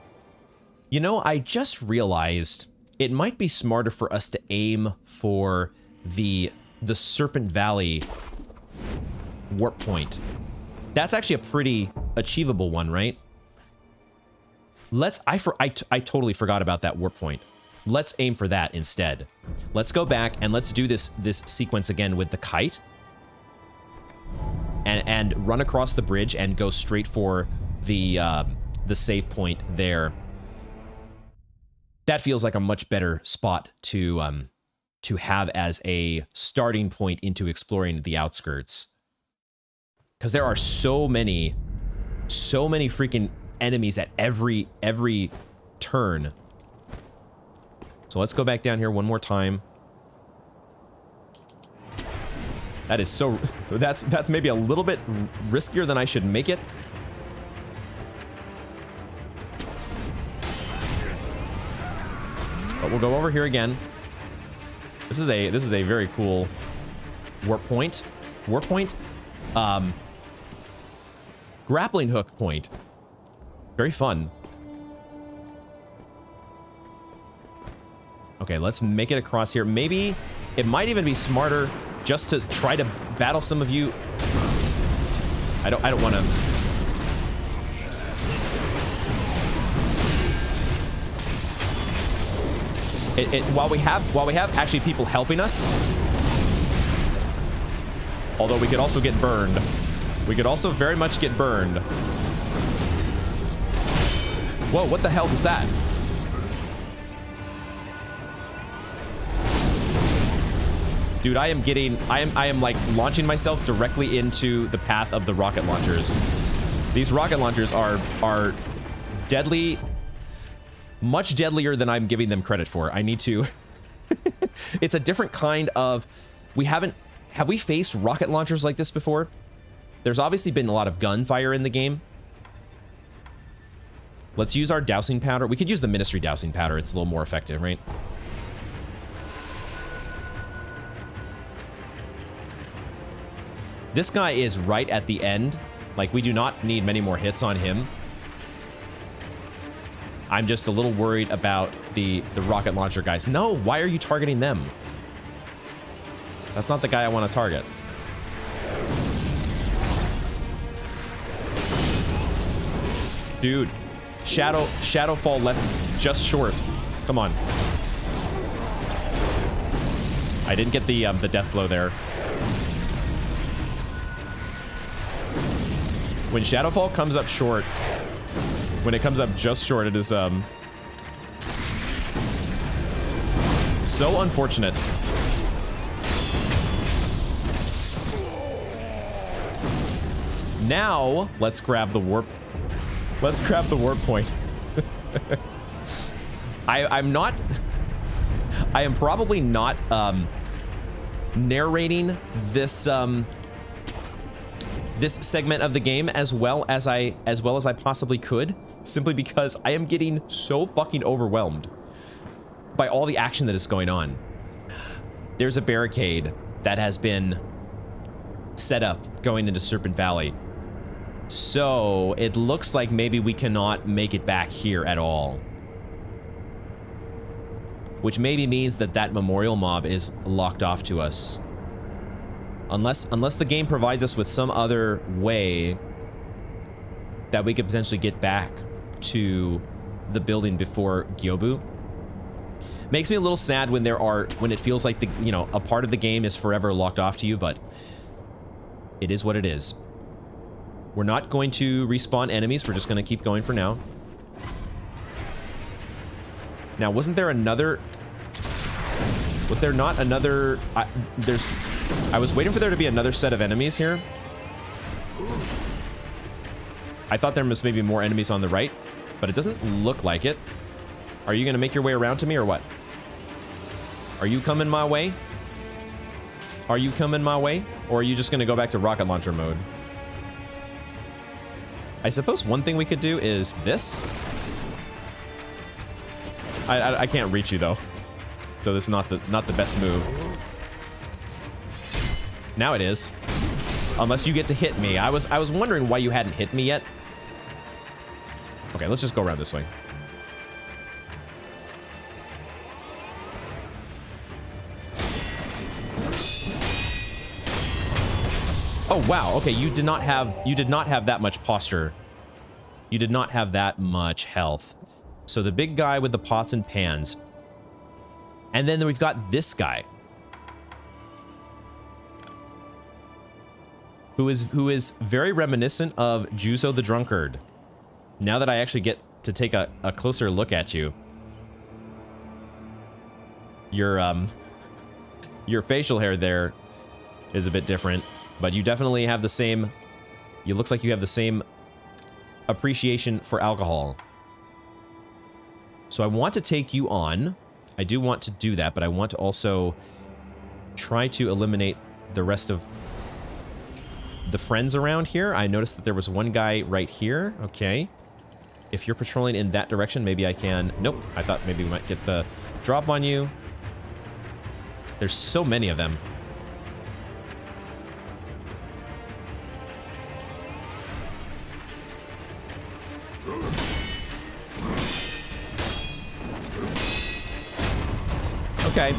You know, I just realized it might be smarter for us to aim for the Serpent Valley warp point. That's actually a pretty achievable one, right? I totally forgot about that warp point. Let's aim for that instead. Let's go back and let's do this sequence again with the kite. And run across the bridge and go straight for the save point there. That feels like a much better spot to have as a starting point into exploring the outskirts. Because there are so many freaking enemies at every turn. So let's go back down here one more time. That is so... That's maybe a little bit riskier than I should make it. But we'll go over here again. This is a very cool warp point. Warp point? Grappling hook point. Very fun. Okay, let's make it across here. Maybe it might even be smarter just to try to battle some of you. I don't want to. While we have actually people helping us, although we could also get burned. We could also very much get burned. Whoa, what the hell was that? Dude, I am like launching myself directly into the path of the rocket launchers. These rocket launchers are deadly, much deadlier than I'm giving them credit for. I need to... It's a different kind of... Have we faced rocket launchers like this before? There's obviously been a lot of gunfire in the game. Let's use our dousing powder. We could use the Ministry dousing powder. It's a little more effective, right? This guy is right at the end. Like, we do not need many more hits on him. I'm just a little worried about the rocket launcher guys. No, why are you targeting them? That's not the guy I want to target. Dude, Shadowfall left just short. Come on. I didn't get the death blow there. When Shadowfall comes up short, when it comes up just short, it is so unfortunate. Now, let's grab the warp. Let's grab the warp point. I am probably not narrating this this segment of the game as well as I possibly could, simply because I am getting so fucking overwhelmed by all the action that is going on. There's a barricade that has been set up going into Serpent Valley. So it looks like maybe we cannot make it back here at all. Which maybe means that that memorial mob is locked off to us. Unless the game provides us with some other way that we could potentially get back to the building before Gyobu. Makes me a little sad when it feels like a part of the game is forever locked off to you, but it is what it is. We're not going to respawn enemies. We're just going to keep going for now. Now, wasn't there another... Was there not another... I was waiting for there to be another set of enemies here. I thought there was maybe more enemies on the right, but it doesn't look like it. Are you going to make your way around to me or what? Are you coming my way? Are you coming my way? Or are you just going to go back to rocket launcher mode? I suppose one thing we could do is this. I can't reach you though, so this is not the best move. Now it is, unless you get to hit me. I was wondering why you hadn't hit me yet. Okay, let's just go around this way. Oh wow, okay, you did not have that much posture. You did not have that much health. So the big guy with the pots and pans. And then we've got this guy. Who is very reminiscent of Juzo the Drunkard. Now that I actually get to take a closer look at you. Your facial hair there is a bit different. But you definitely have the same... It looks like you have the same appreciation for alcohol. So I want to take you on. I do want to do that, but I want to also try to eliminate the rest of the friends around here. I noticed that there was one guy right here. Okay. If you're patrolling in that direction, maybe I can... Nope. I thought maybe we might get the drop on you. There's so many of them. Okay.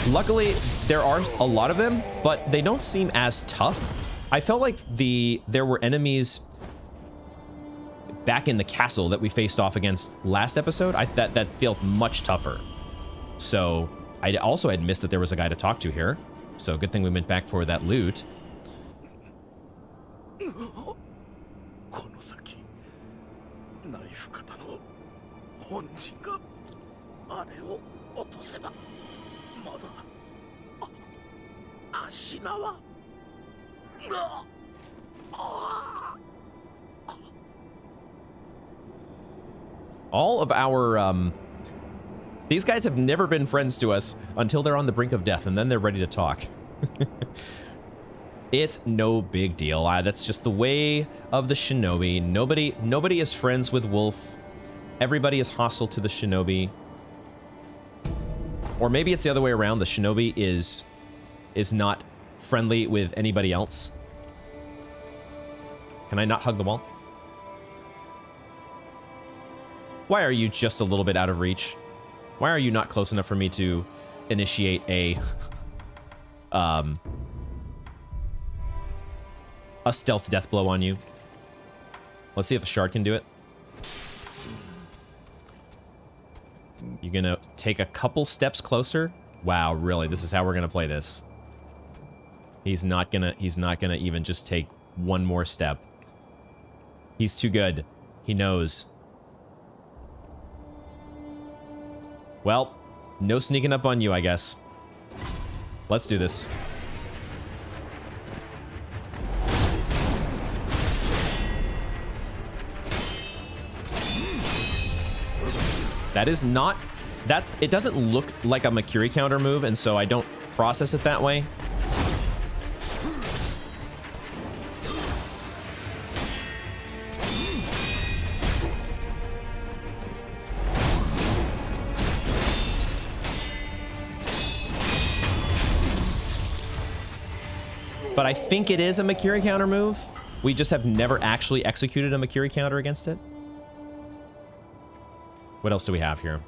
Luckily, there are a lot of them, but they don't seem as tough. I felt like there were enemies back in the castle that we faced off against last episode. That felt much tougher. So I also had missed that there was a guy to talk to here. So good thing we went back for that loot. この先ナイフ型の本陣があれを落とせばまだ足縄All of our, these guys have never been friends to us until they're on the brink of death, and then they're ready to talk. It's no big deal. That's just the way of the shinobi. Nobody is friends with Wolf. Everybody is hostile to the shinobi. Or maybe it's the other way around. The shinobi is not friendly with anybody else. Can I not hug the wall? Why are you just a little bit out of reach? Why are you not close enough for me to initiate a stealth death blow on you? Let's see if a shard can do it. You're gonna take a couple steps closer? Wow, really? This is how we're gonna play this. He's not gonna even just take one more step. He's too good. He knows. Well, no sneaking up on you, I guess. Let's do this. That is not... It doesn't look like a Makiri counter move, and so I don't process it that way. But I think it is a Makiri counter move. We just have never actually executed a Makiri counter against it. What else do we have here?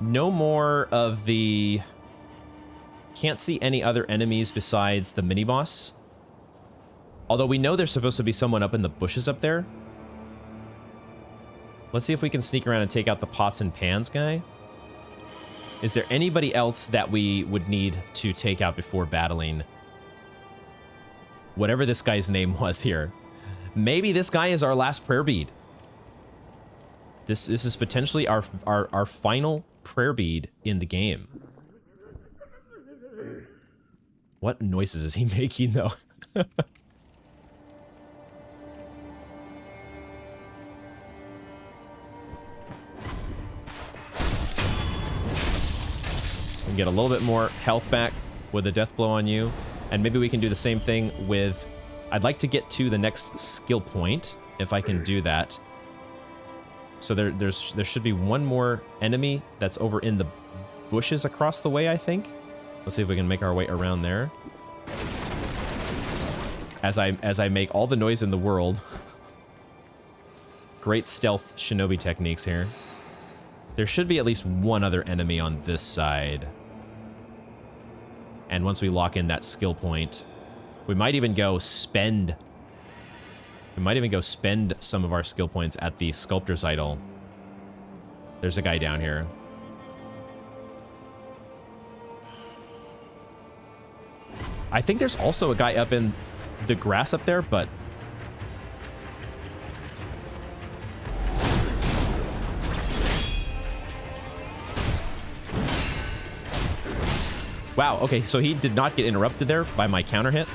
No more of the... Can't see any other enemies besides the mini-boss. Although we know there's supposed to be someone up in the bushes up there. Let's see if we can sneak around and take out the pots and pans guy. Is there anybody else that we would need to take out before battling whatever this guy's name was here? Maybe this guy is our last prayer bead. This is potentially our final prayer bead in the game. What noises is he making, though? We can get a little bit more health back with a death blow on you. And maybe we can do the same thing with... I'd like to get to the next skill point, if I can do that. So there should be one more enemy that's over in the bushes across the way, I think. Let's see if we can make our way around there. As I make all the noise in the world. Great stealth shinobi techniques here. There should be at least one other enemy on this side. And once we lock in that skill point, we might even go spend... We might even go spend some of our skill points at the Sculptor's Idol. There's a guy down here. I think there's also a guy up in the grass up there, but... Wow, okay, so he did not get interrupted there by my counter hit.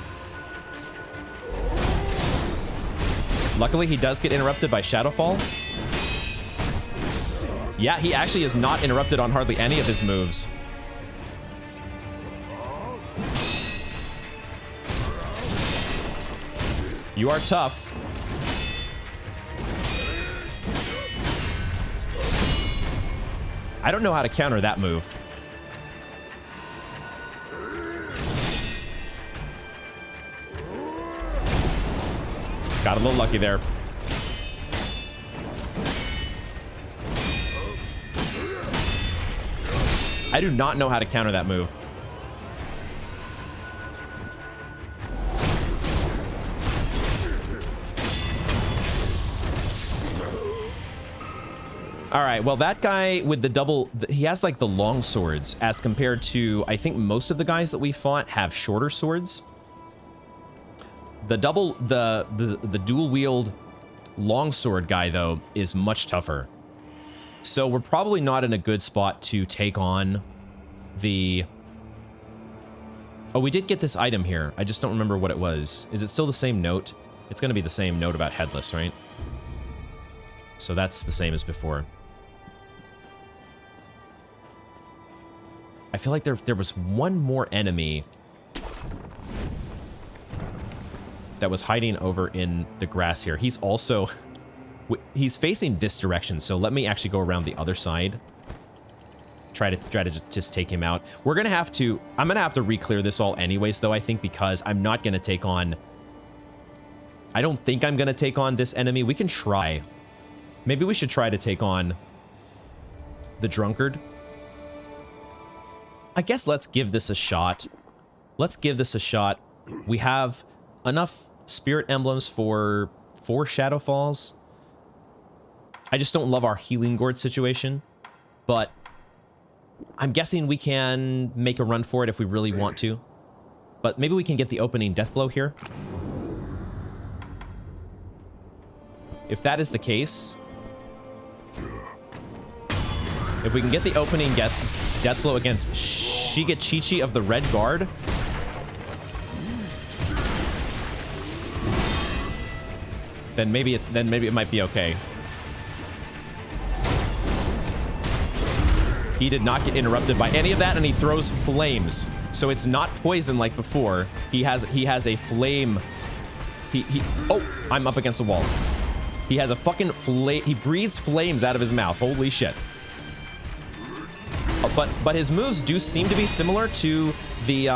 Luckily, he does get interrupted by Shadowfall. Yeah, he actually is not interrupted on hardly any of his moves. You are tough. I don't know how to counter that move. Got a little lucky there. I do not know how to counter that move. All right, well, that guy with the double, he has like the long swords as compared to, I think most of the guys that we fought have shorter swords. The dual wield longsword guy though is much tougher. So we're probably not in a good spot to take on the... Oh, we did get this item here. I just don't remember what it was. Is it still the same note? It's going to be the same note about headless, right? So that's the same as before. I feel like there was one more enemy that was hiding over in the grass here. He's also... He's facing this direction, so let me actually go around the other side. Try to just take him out. We're gonna have to... I'm gonna have to re-clear this all anyways, though, I think, because I'm not gonna take on... I don't think I'm gonna take on this enemy. We can try. Maybe we should try to take on the drunkard. I guess let's give this a shot. Let's give this a shot. We have enough spirit emblems for 4 Shadow Falls. I just don't love our healing gourd situation, but I'm guessing we can make a run for it if we really want to. But maybe we can get the opening death blow here. If that is the case, if we can get the opening death blow against Shigekichi of the Red Guard, then maybe it might be okay. He did not get interrupted by any of that, and he throws flames. So it's not poison like before. He has a flame. Oh, I'm up against the wall. He has a fucking flame. He breathes flames out of his mouth. Holy shit. But his moves do seem to be similar to the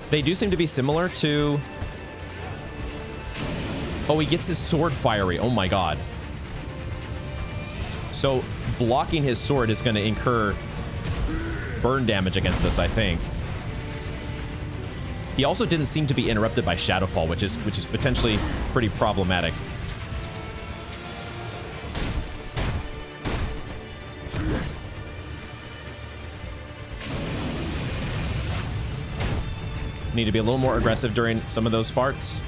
they do seem to be similar to... Oh, he gets his sword fiery. Oh my god. So blocking his sword is going to incur burn damage against us, I think. He also didn't seem to be interrupted by Shadowfall, which is potentially pretty problematic. Need to be a little more aggressive during some of those parts.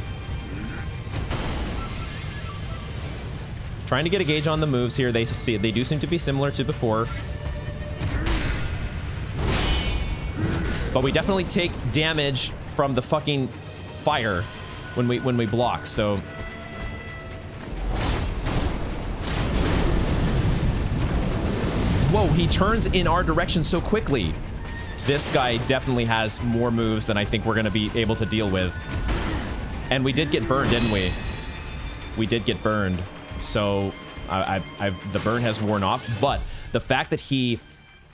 Trying to get a gauge on the moves here. They do seem to be similar to before. But we definitely take damage from the fucking fire when we block, so... Whoa, he turns in our direction so quickly. This guy definitely has more moves than I think we're going to be able to deal with. And we did get burned, didn't we? We did get burned. So the burn has worn off. But the fact that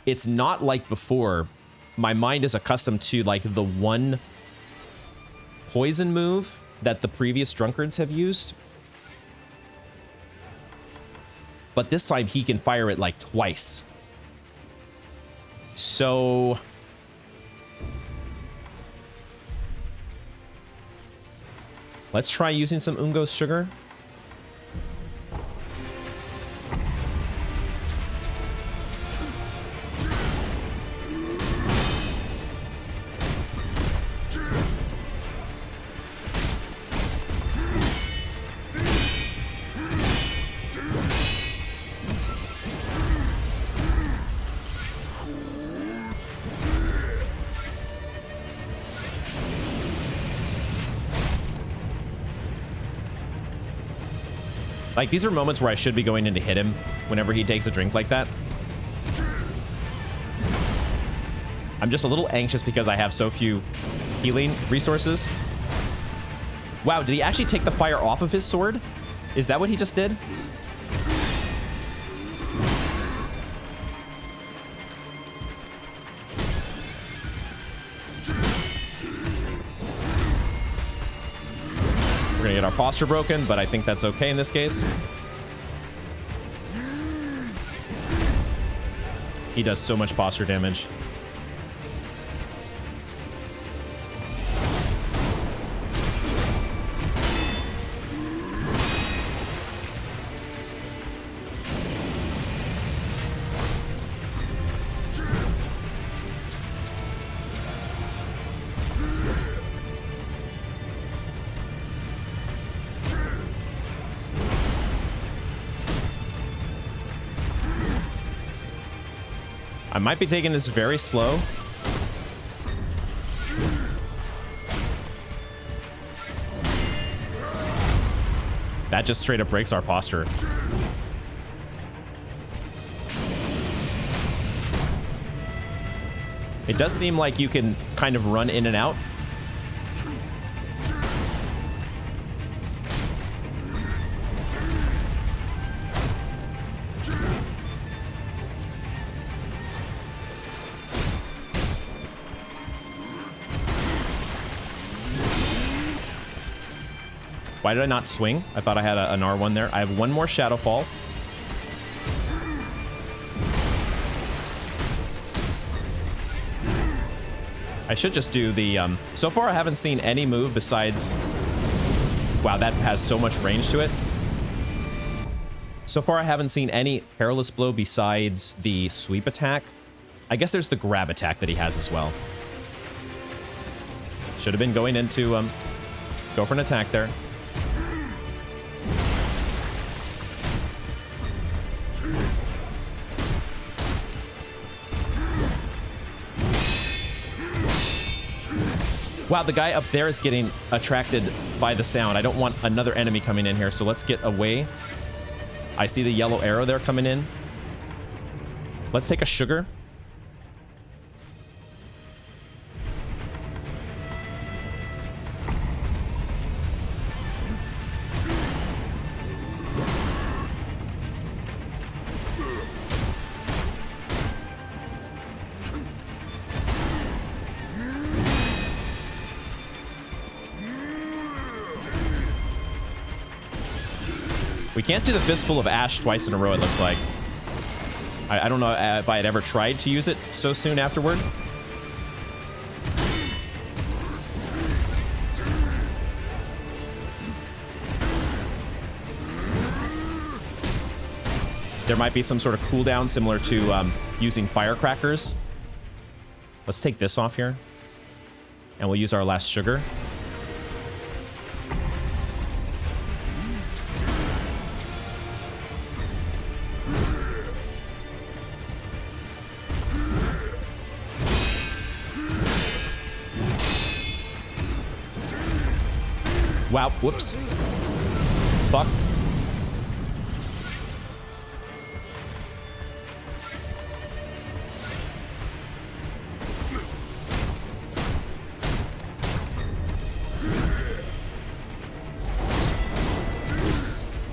it's not like before. My mind is accustomed to like the one poison move that the previous drunkards have used. But this time he can fire it like twice. So... let's try using some Ungo's sugar. Like, these are moments where I should be going in to hit him whenever he takes a drink like that. I'm just a little anxious because I have so few healing resources. Wow, did he actually take the fire off of his sword? Is that what he just did? We're gonna get our posture broken, but I think that's okay in this case. He does so much posture damage. I might be taking this very slow. That just straight up breaks our posture. It does seem like you can kind of run in and out. Why did I not swing? I thought I had an R1 there. I have one more Shadow Fall. I should just do the... so far, I haven't seen any move besides... Wow, that has so much range to it. So far, I haven't seen any Perilous Blow besides the sweep attack. I guess there's the grab attack that he has as well. Should have been going into... go for an attack there. Wow, the guy up there is getting attracted by the sound. I don't want another enemy coming in here, so let's get away. I see the yellow arrow there coming in. Let's take a sugar. We can't do the Fistful of Ash twice in a row, it looks like. I don't know if I had ever tried to use it so soon afterward. There might be some sort of cooldown similar to using firecrackers. Let's take this off here. And we'll use our last sugar. Wow, whoops. Fuck.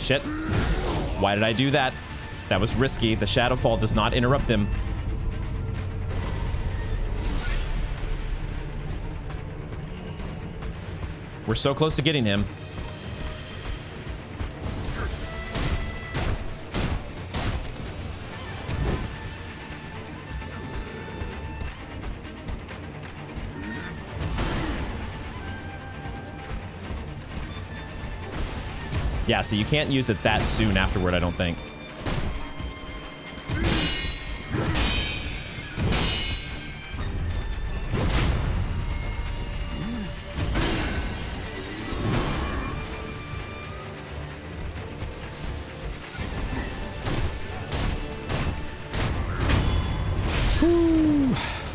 Shit. Why did I do that? That was risky. The Shadow Fall does not interrupt him. We're so close to getting him. Yeah, so you can't use it that soon afterward, I don't think.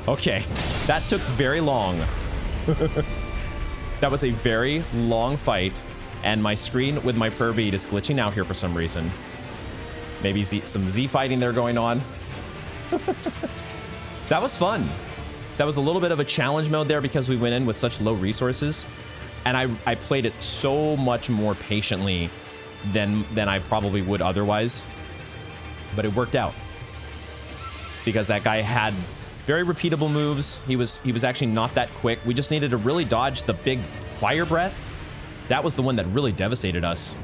Okay, that took very long. That was a very long fight, and my screen with my prayer bead is glitching out here for some reason. Maybe some Z fighting there going on. That was fun. That was a little bit of a challenge mode there because we went in with such low resources, and I played it so much more patiently than I probably would otherwise. But it worked out because that guy had very repeatable moves. He was actually not that quick. We just needed to really dodge the big fire breath. That was the one that really devastated us.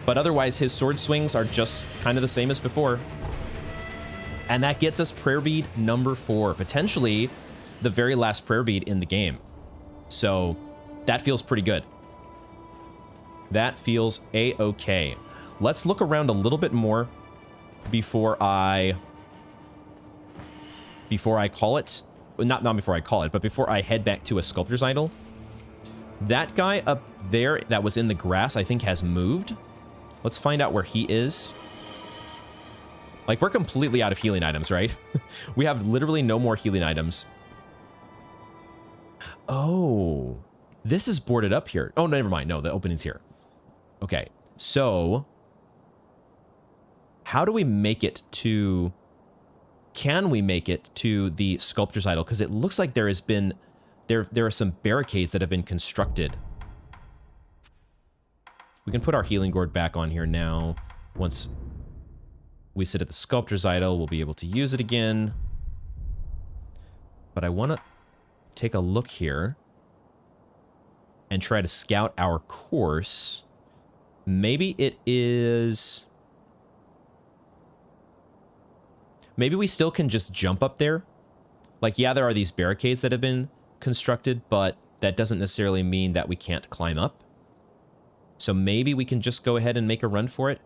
But otherwise, his sword swings are just kind of the same as before. And that gets us prayer bead number 4, potentially the very last prayer bead in the game. So that feels pretty good. That feels a-okay. Let's look around a little bit more before I call it. Not before I call it, but before I head back to a sculptor's idol. That guy up there that was in the grass, I think, has moved. Let's find out where he is. Like, we're completely out of healing items, right? We have literally no more healing items. Oh, this is boarded up here. Oh, never mind. No, the opening's here. Okay, so how do we make it to... Can we make it to the sculptor's idol? Because it looks like there has been... There are some barricades that have been constructed. We can put our healing gourd back on here now. Once we sit at the sculptor's idol, we'll be able to use it again. But I want to take a look here and try to scout our course. Maybe it is... Maybe we still can just jump up there. Like, yeah, there are these barricades that have been constructed, but that doesn't necessarily mean that we can't climb up. So maybe we can just go ahead and make a run for it.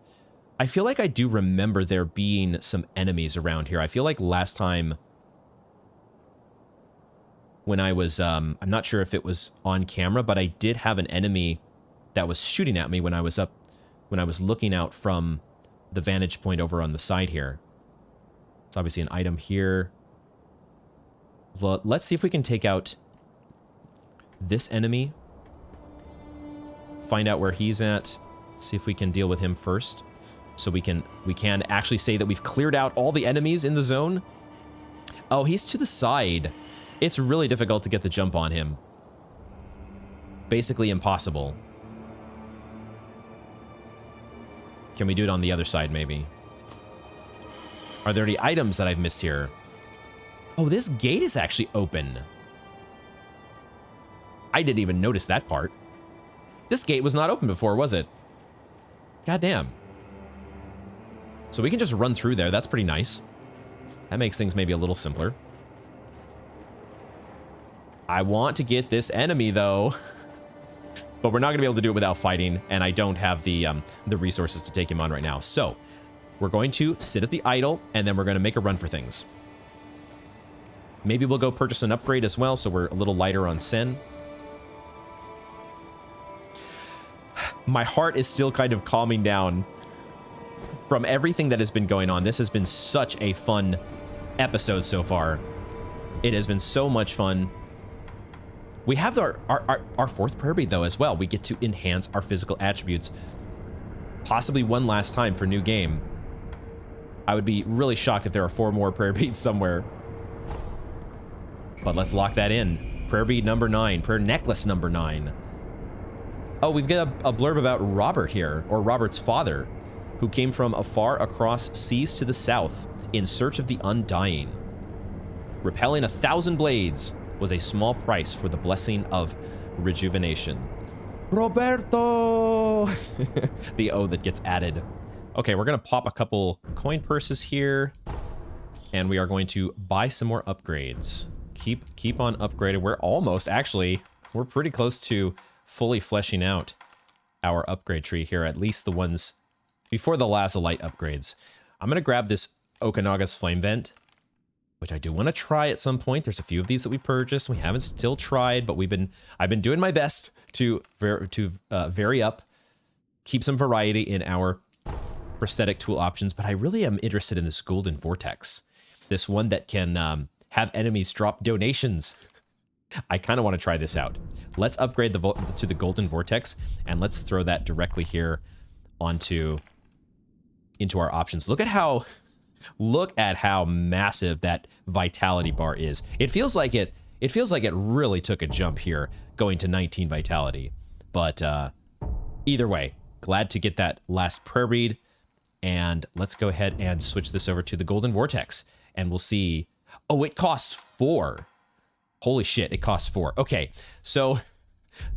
I feel like I do remember there being some enemies around here. I feel like last time when I was, I'm not sure if it was on camera, but I did have an enemy that was shooting at me when I was up, when I was looking out from the vantage point over on the side here. It's obviously an item here. Let's see if we can take out this enemy. Find out where he's at. See if we can deal with him first. So we can actually say that we've cleared out all the enemies in the zone. Oh, he's to the side. It's really difficult to get the jump on him. Basically impossible. Can we do it on the other side, maybe? Are there any items that I've missed here? Oh, this gate is actually open. I didn't even notice that part. This gate was not open before, was it? Goddamn. So we can just run through there. That's pretty nice. That makes things maybe a little simpler. I want to get this enemy, though. But we're not going to be able to do it without fighting, and I don't have the resources to take him on right now. So we're going to sit at the idol, and then we're going to make a run for things. Maybe we'll go purchase an upgrade as well, so we're a little lighter on Sen. My heart is still kind of calming down from everything that has been going on. This has been such a fun episode so far. It has been so much fun. We have our fourth prayer bead, though, as well. We get to enhance our physical attributes. Possibly one last time for new game. I would be really shocked if there are 4 more prayer beads somewhere. But let's lock that in. Prayer bead number 9. Prayer necklace number 9. Oh, we've got a blurb about Robert here, or Robert's father, who came from afar across seas to the south in search of the undying. Repelling 1,000 blades was a small price for the blessing of rejuvenation. Roberto! The O that gets added. Okay, we're going to pop a couple coin purses here, and we are going to buy some more upgrades. Keep on upgrading. We're almost, actually, we're pretty close to fully fleshing out our upgrade tree here, at least the ones before the Lazulite upgrades. I'm going to grab this Okanaga's Flame Vent, which I do want to try at some point. There's a few of these that we purchased. We haven't still tried, but I've been doing my best to vary up, keep some variety in our prosthetic tool options, but I really am interested in this Golden Vortex. This one that can have enemies drop donations. I kind of want to try this out. Let's upgrade to the Golden Vortex, and let's throw that directly here into our options. Look at how massive that vitality bar is. It feels like it really took a jump here, going to 19 vitality. But either way, glad to get that last prayer read, and let's go ahead and switch this over to the Golden Vortex, and we'll see. Oh, it costs 4. Holy shit, it costs 4. Okay, so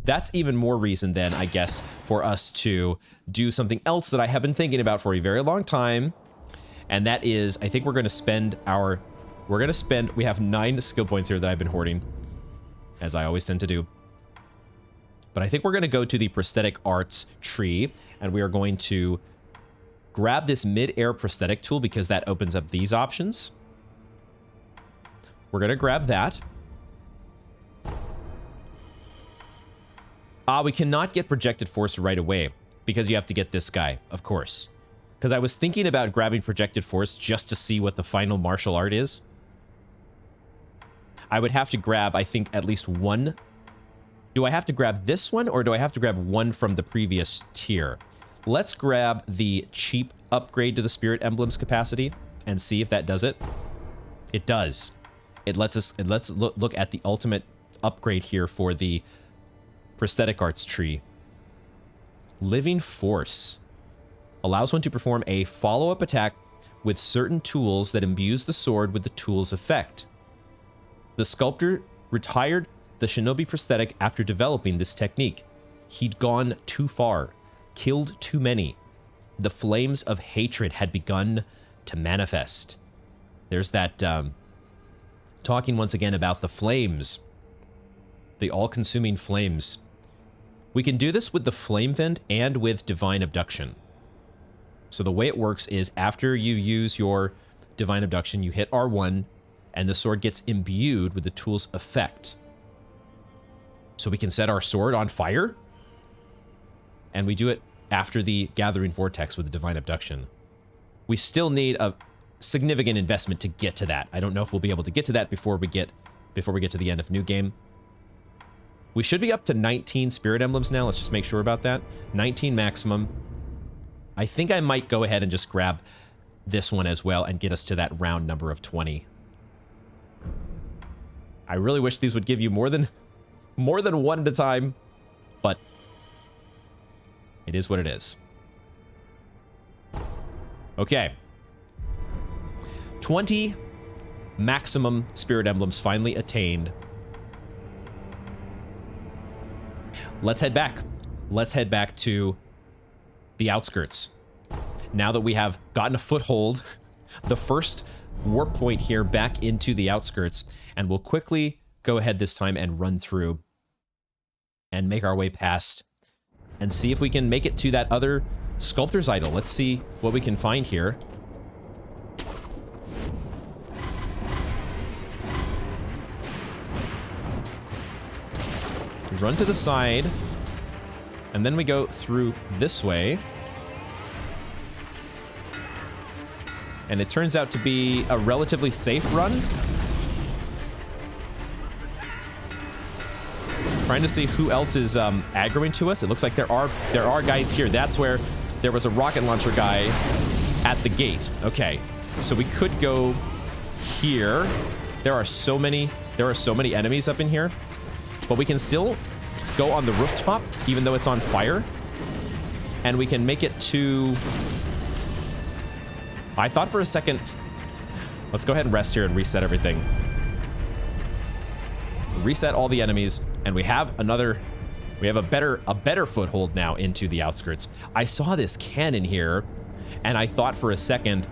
that's even more reason then, I guess, for us to do something else that I have been thinking about for a very long time. And that is, I think we're going to spend we have 9 skill points here that I've been hoarding, as I always tend to do. But I think we're going to go to the prosthetic arts tree, and we are going to grab this mid-air prosthetic tool because that opens up these options. We're going to grab that. We cannot get projected force right away because you have to get this guy, of course. Because I was thinking about grabbing Projected Force just to see what the final martial art is. I would have to grab, I think, at least one. Do I have to grab this one, or do I have to grab one from the previous tier? Let's grab the cheap upgrade to the Spirit Emblem's capacity and see if that does it. It does. Let's look at the ultimate upgrade here for the prosthetic arts tree. Living Force allows one to perform a follow-up attack with certain tools that imbues the sword with the tool's effect. The sculptor retired the shinobi prosthetic after developing this technique. He'd gone too far, killed too many. The flames of hatred had begun to manifest. There's that, talking once again about the flames. The all-consuming flames. We can do this with the Flame Vent and with Divine Abduction. So the way it works is after you use your Divine Abduction, you hit R1, and the sword gets imbued with the tool's effect. So we can set our sword on fire, and we do it after the Gathering Vortex with the Divine Abduction. We still need a significant investment to get to that. I don't know if we'll be able to get to that before we get to the end of New Game. We should be up to 19 Spirit Emblems now. Let's just make sure about that. 19 maximum. I think I might go ahead and just grab this one as well and get us to that round number of 20. I really wish these would give you more than one at a time, but it is what it is. Okay. 20 maximum Spirit Emblems finally attained. Let's head back. Let's head back to the Outskirts. Now that we have gotten a foothold, the first warp point here back into the Outskirts, and we'll quickly go ahead this time and run through and make our way past and see if we can make it to that other Sculptor's Idol. Let's see what we can find here. We run to the side, and then we go through this way. And it turns out to be a relatively safe run. Trying to see who else is aggroing to us. It looks like there are guys here. That's where there was a rocket launcher guy at the gate. Okay, so we could go here. There are so many enemies up in here, but we can still go on the rooftop even though it's on fire, and we can make it to. I thought for a second. Let's go ahead and rest here and reset everything. Reset all the enemies, and we have a better foothold now into the Outskirts. I saw this cannon here, and I thought for a second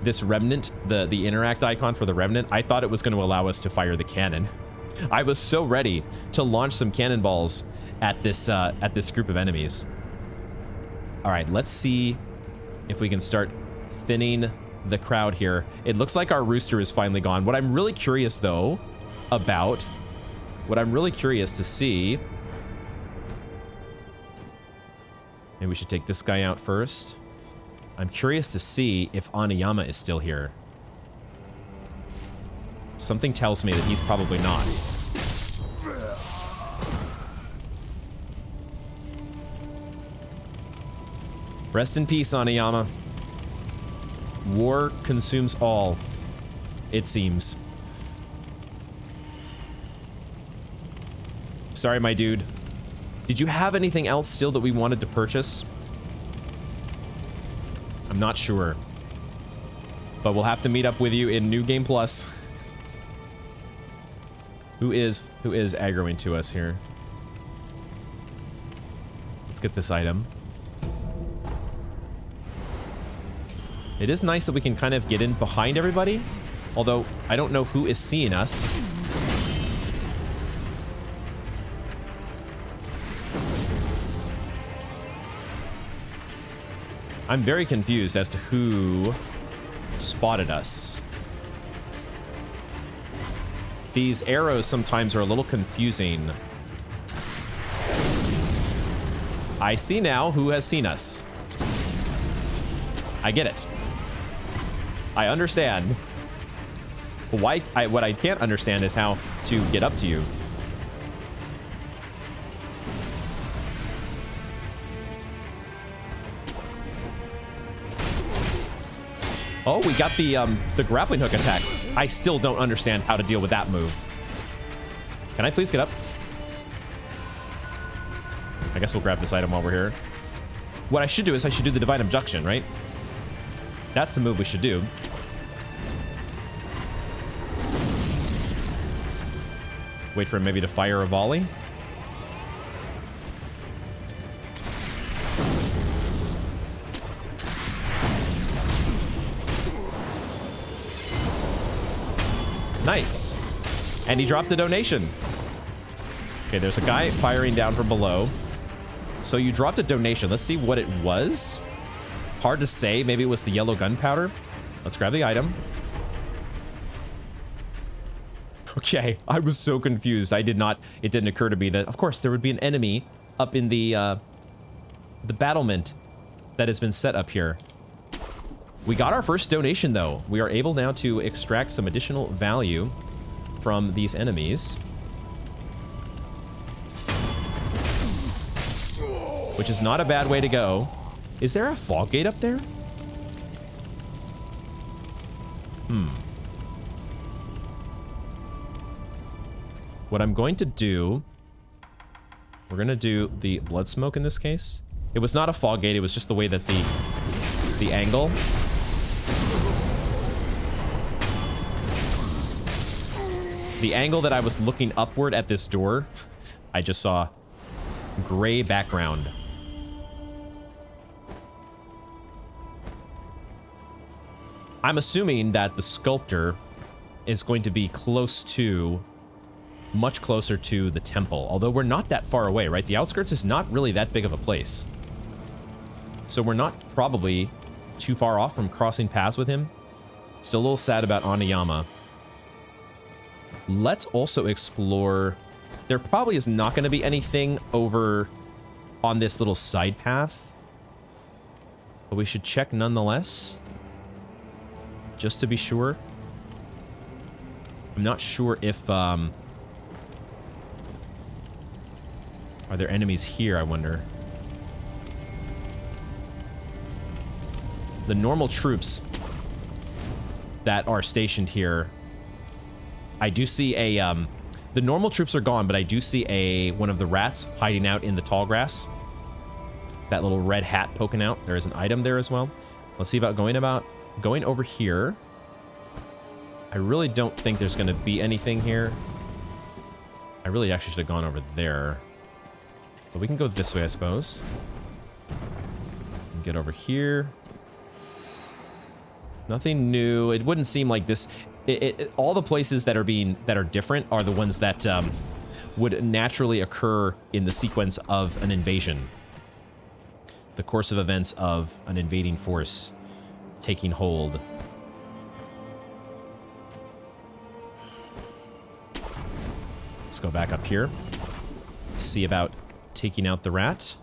this remnant, the interact icon for the remnant, I thought it was going to allow us to fire the cannon. I was so ready to launch some cannonballs at this group of enemies. All right, let's see if we can start thinning the crowd here. It looks like our rooster is finally gone. What I'm really curious though about, what I'm really curious to see, maybe we should take this guy out first. I'm curious to see if Aniyama is still here. Something tells me that he's probably not. Rest in peace, Aniyama. War consumes all, it seems. Sorry, my dude. Did you have anything else still that we wanted to purchase? I'm not sure. But we'll have to meet up with you in New Game Plus. Who is aggroing to us here? Let's get this item. It is nice that we can kind of get in behind everybody, although I don't know who is seeing us. I'm very confused as to who spotted us. These arrows sometimes are a little confusing. I see now who has seen us. I get it. I understand. What I can't understand is how to get up to you. Oh, we got the grappling hook attack. I still don't understand how to deal with that move. Can I please get up? I guess we'll grab this item while we're here. What I should do is I should do the divine abduction, right? That's the move we should do. Wait for him maybe to fire a volley. Nice. And he dropped a donation. Okay, there's a guy firing down from below. So you dropped a donation. Let's see what it was. Hard to say. Maybe it was the yellow gunpowder. Let's grab the item. Okay, I was so confused. It didn't occur to me that, of course, there would be an enemy up in the battlement that has been set up here. We got our first donation, though. We are able now to extract some additional value from these enemies. Which is not a bad way to go. Is there a fog gate up there? What I'm going to do... We're going to do the blood smoke in this case. It was not a fog gate, it was just the way that the angle... The angle that I was looking upward at this door, I just saw gray background. I'm assuming that the sculptor is going to be close to, much closer to the temple, although we're not that far away, right? The Outskirts is not really that big of a place. So we're not probably too far off from crossing paths with him. Still a little sad about Oniyama. Let's also explore... There probably is not going to be anything over on this little side path. But we should check nonetheless. Just to be sure. I'm not sure if... Are there enemies here, I wonder? The normal troops that are stationed here... I do see a, the normal troops are gone, but I do see one of the rats hiding out in the tall grass. That little red hat poking out. There is an item there as well. Let's see about going over here. I really don't think there's going to be anything here. I really actually should have gone over there. But we can go this way, I suppose. Get over here. Nothing new. It wouldn't seem like this... all the places that are different are the ones that would naturally occur in the sequence of an invasion. The course of events of an invading force taking hold. Let's go back up here. See about taking out the rat.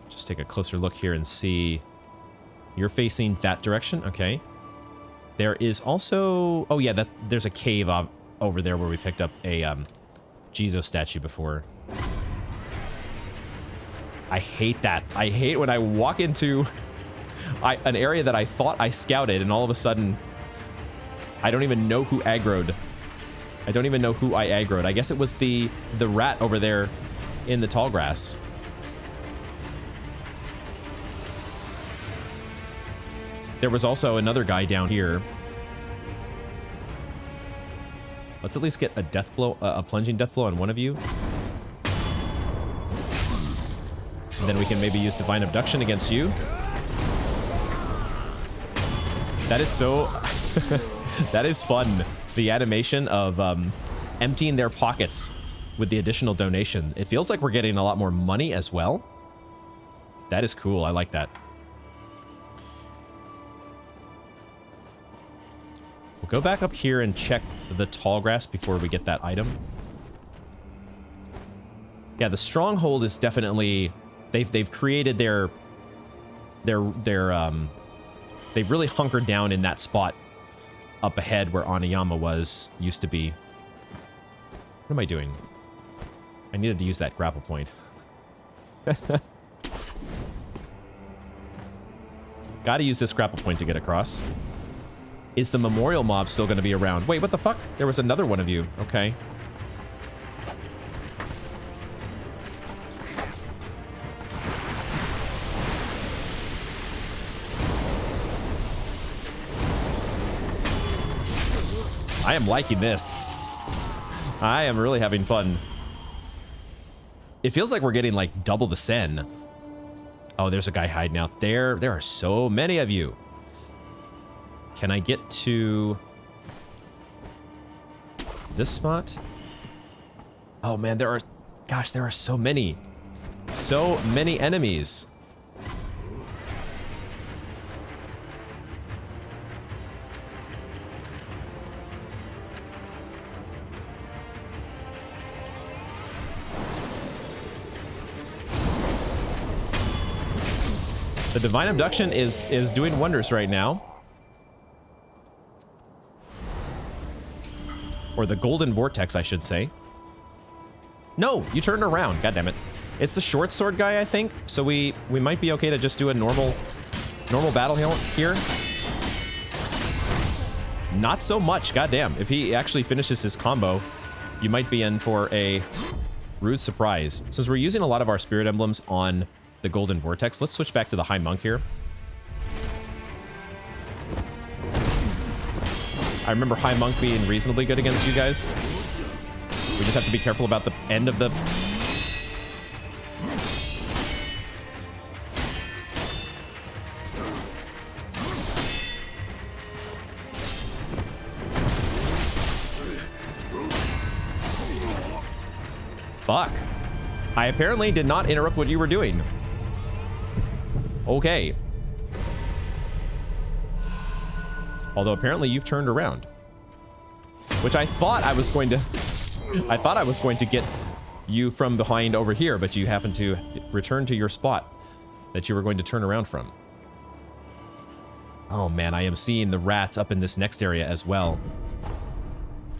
Just take a closer look here and see... You're facing that direction? Okay. There is also... Oh, yeah, there's a cave over there where we picked up a Jizo statue before. I hate that. I hate when I walk into an area that I thought I scouted, and all of a sudden, I don't even know who aggroed. I don't even know who I aggroed. I guess it was the rat over there in the tall grass. There was also another guy down here. Let's at least get a death blow, a plunging death blow on one of you. And then we can maybe use divine abduction against you. That is so... that is fun. The animation of emptying their pockets with the additional donation. It feels like we're getting a lot more money as well. That is cool. I like that. We'll go back up here and check the tall grass before we get that item. Yeah, the stronghold is definitely They've created they've really hunkered down in that spot up ahead where Oniyama used to be. What am I doing? I needed to use that grapple point. Gotta use this grapple point to get across. Is the memorial mob still going to be around? Wait, what the fuck? There was another one of you. Okay. I am liking this. I am really having fun. It feels like we're getting like double the sen. Oh, there's a guy hiding out there. There are so many of you. Can I get to this spot? Oh man, there are so many. So many enemies. The Divine Abduction is doing wonders right now. Or the Golden Vortex, I should say. No, you turned around. God damn it. It's the short sword guy, I think. So we might be okay to just do a normal battle here. Not so much. God damn. If he actually finishes his combo, you might be in for a rude surprise. Since we're using a lot of our spirit emblems on the Golden Vortex, let's switch back to the High Monk here. I remember High Monk being reasonably good against you guys. We just have to be careful about the end of the... Fuck. I apparently did not interrupt what you were doing. Okay. Although apparently you've turned around. Which I thought I was going to... I thought I was going to get you from behind over here, but you happened to return to your spot that you were going to turn around from. Oh man, I am seeing the rats up in this next area as well.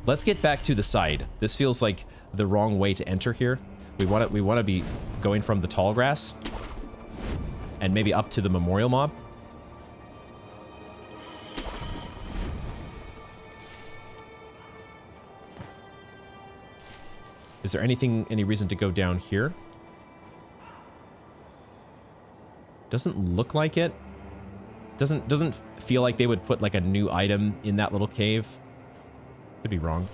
Let's get back to the side. This feels like the wrong way to enter here. We want to be going from the tall grass and maybe up to the memorial mob. Is there any reason to go down here? Doesn't look like it. Doesn't feel like they would put like a new item in that little cave. Could be wrong.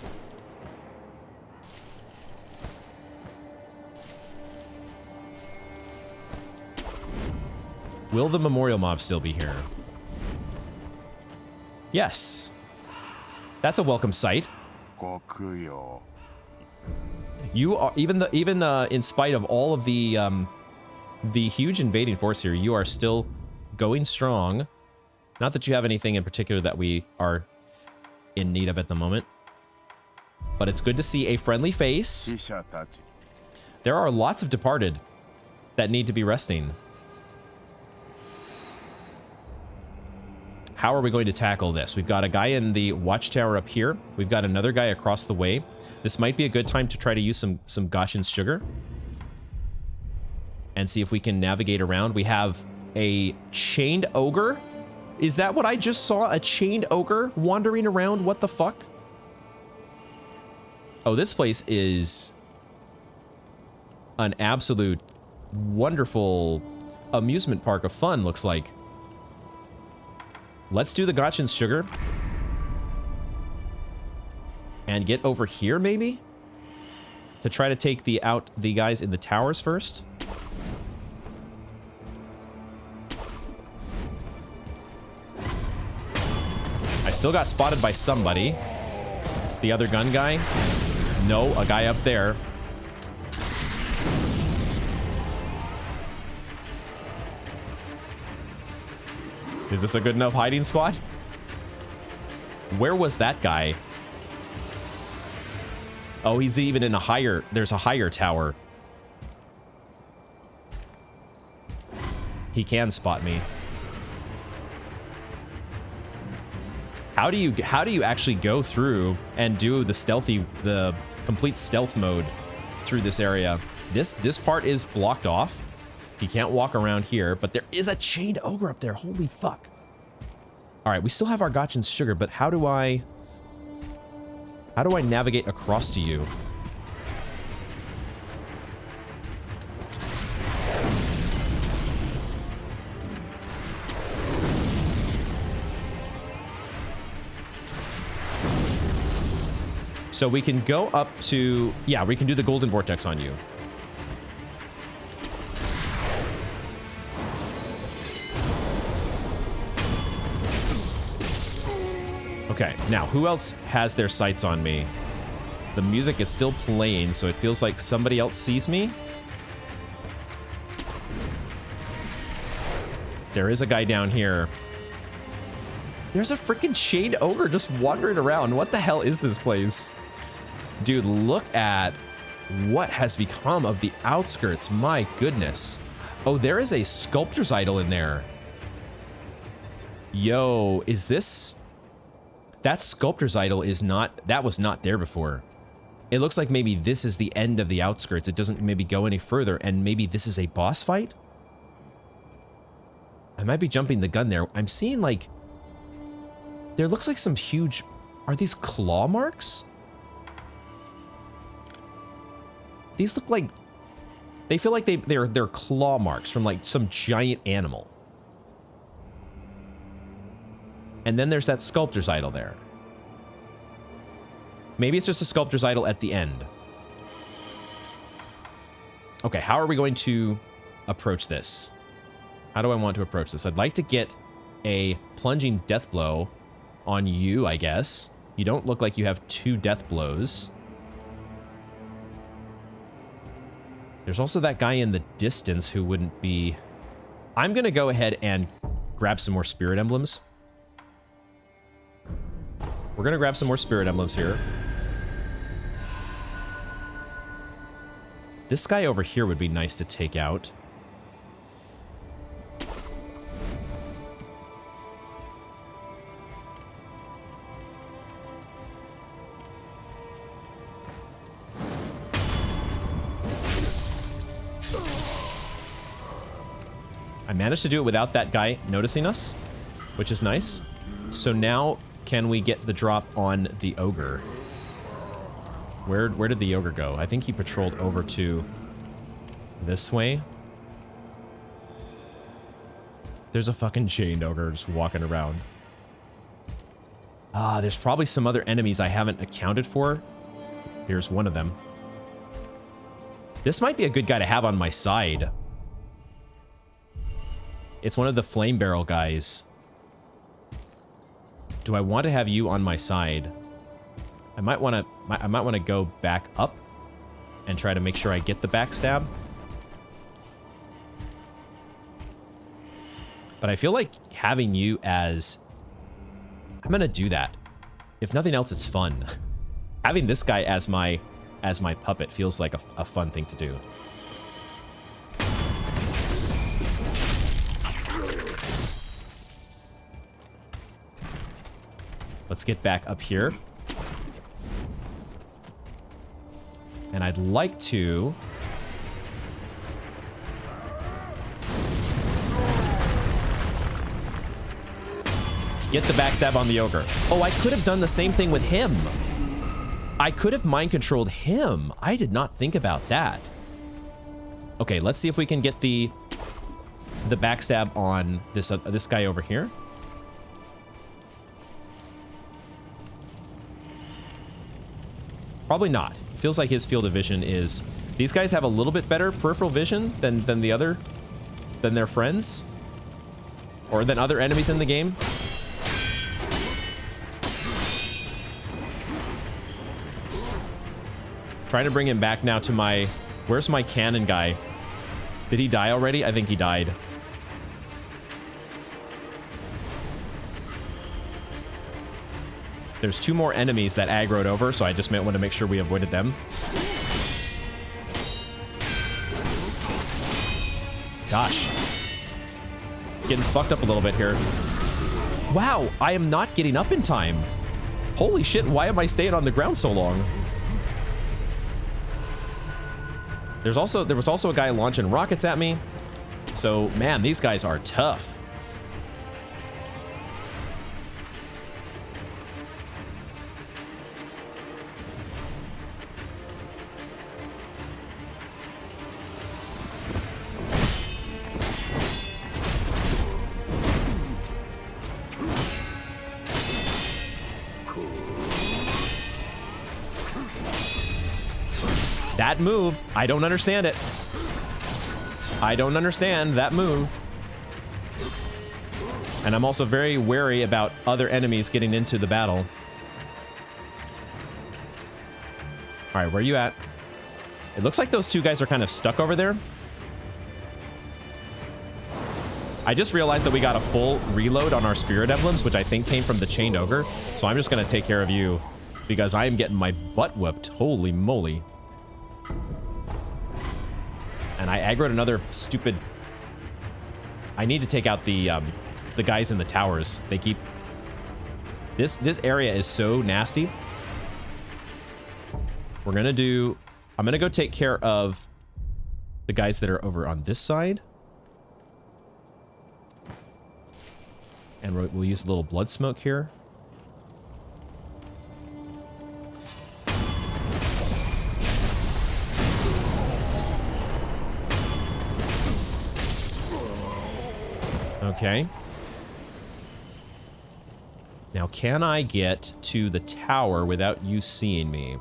Will the memorial mob still be here? Yes. That's a welcome sight. You are even in spite of all of the huge invading force here, you are still going strong. Not that you have anything in particular that we are in need of at the moment, but it's good to see a friendly face. There are lots of departed that need to be resting. How are we going to tackle this? We've got a guy in the watchtower up here. We've got another guy across the way. This might be a good time to try to use some Gashin's sugar and see if we can navigate around. We have a chained ogre. Is that what I just saw? A chained ogre wandering around? What the fuck? Oh, this place is an absolute wonderful amusement park of fun, looks like. Let's do the Gachin's sugar. And get over here, maybe? To try to take the guys in the towers first. I still got spotted by somebody. The other gun guy? No, a guy up there. Is this a good enough hiding spot? Where was that guy? Oh, he's even in a higher... There's a higher tower. He can spot me. How do you actually go through and do the complete stealth mode through this area? This part is blocked off. He can't walk around here, but there is a chained ogre up there. Holy fuck. All right, we still have our Gotchin's sugar, but how do I navigate across to you? So we can go up to, yeah, we can do the golden vortex on you. Okay, now who else has their sights on me? The music is still playing, so it feels like somebody else sees me. There is a guy down here. There's a freaking chained ogre just wandering around. What the hell is this place? Dude, look at what has become of the Outskirts. My goodness. Oh, there is a sculptor's idol in there. Yo, is this... That sculptor's idol is not... That was not there before. It looks like maybe this is the end of the Outskirts. It doesn't maybe go any further, and maybe this is a boss fight? I might be jumping the gun there. I'm seeing, like... There looks like some huge... Are these claw marks? These look like... They feel like they're claw marks from, like, some giant animal. And then there's that sculptor's idol there. Maybe it's just a sculptor's idol at the end. Okay, how are we going to approach this? How do I want to approach this? I'd like to get a plunging death blow on you, I guess. You don't look like you have 2 death blows. There's also that guy in the distance who wouldn't be... I'm going to go ahead and grab some more spirit emblems. We're going to grab some more spirit emblems here. This guy over here would be nice to take out. I managed to do it without that guy noticing us, which is nice. So now, can we get the drop on the ogre? Where did the ogre go? I think he patrolled over to this way. There's a fucking chained ogre just walking around. There's probably some other enemies I haven't accounted for. Here's one of them. This might be a good guy to have on my side. It's one of the flame barrel guys. Do I want to have you on my side? I might want to go back up and try to make sure I get the backstab. But I feel like having you as... I'm going to do that. If nothing else, it's fun. Having this guy as my puppet feels like a fun thing to do. Let's get back up here. And I'd like to... get the backstab on the ogre. Oh, I could have done the same thing with him. I could have mind-controlled him. I did not think about that. Okay, let's see if we can get the backstab on this guy over here. Probably not. Feels like his field of vision is... These guys have a little bit better peripheral vision than their friends. Or than other enemies in the game. Trying to bring him back now to my... Where's my cannon guy? Did he die already? I think he died. There's 2 more enemies that aggroed over, so I just might want to make sure we avoided them. Gosh. Getting fucked up a little bit here. Wow, I am not getting up in time. Holy shit, why am I staying on the ground so long? There was also a guy launching rockets at me. So, man, these guys are tough. That move, I don't understand it. I don't understand that move. And I'm also very wary about other enemies getting into the battle. All right, where are you at? It looks like those two guys are kind of stuck over there. I just realized that we got a full reload on our spirit emblems, which I think came from the chained ogre. So I'm just going to take care of you because I am getting my butt whipped. Holy moly. And I aggroed another stupid... I need to take out the guys in the towers. They keep... This area is so nasty. We're gonna do... I'm gonna go take care of the guys that are over on this side. And we'll use a little blood smoke here. Okay. Now, can I get to the tower without you seeing me?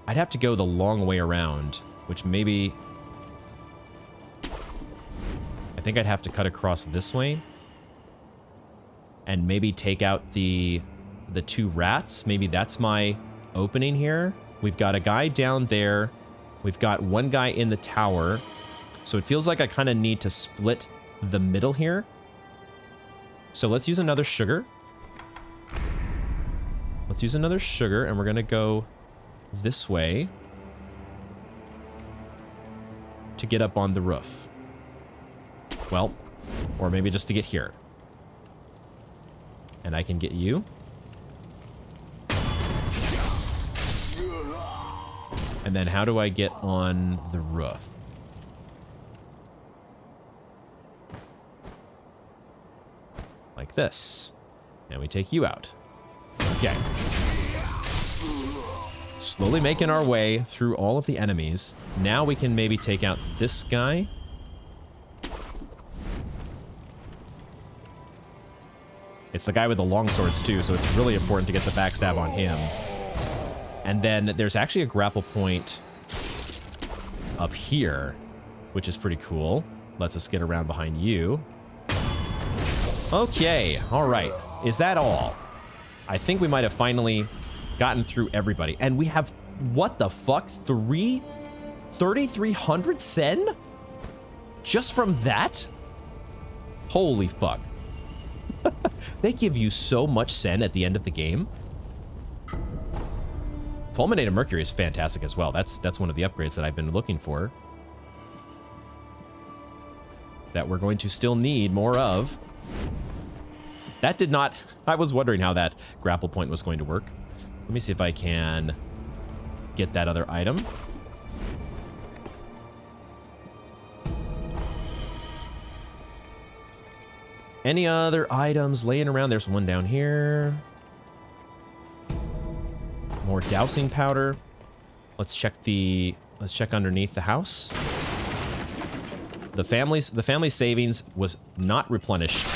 I'd have to go the long way around, which maybe... I think I'd have to cut across this way. And maybe take out the two rats. Maybe that's my opening here. We've got a guy down there. We've got one guy in the tower. So it feels like I kind of need to split the middle here. So let's use another sugar. Let's use another sugar, and we're gonna go this way to get up on the roof. Well, or maybe just to get here. And I can get you. And then how do I get on the roof? Like this. And we take you out. Okay. Slowly making our way through all of the enemies. Now we can maybe take out this guy. It's the guy with the long swords too, so it's really important to get the backstab on him. And then there's actually a grapple point up here, which is pretty cool. Lets us get around behind you. Okay, all right. Is that all? I think we might have finally gotten through everybody. And we have, what the fuck, 3,300 sen? Just from that? Holy fuck. They give you so much sen at the end of the game. Fulminated Mercury is fantastic as well. That's one of the upgrades that I've been looking for. That we're going to still need more of. That did not... I was wondering how that grapple point was going to work. Let me see if I can get that other item. Any other items laying around? There's one down here. More dowsing powder. Let's check underneath the house. The family savings was not replenished.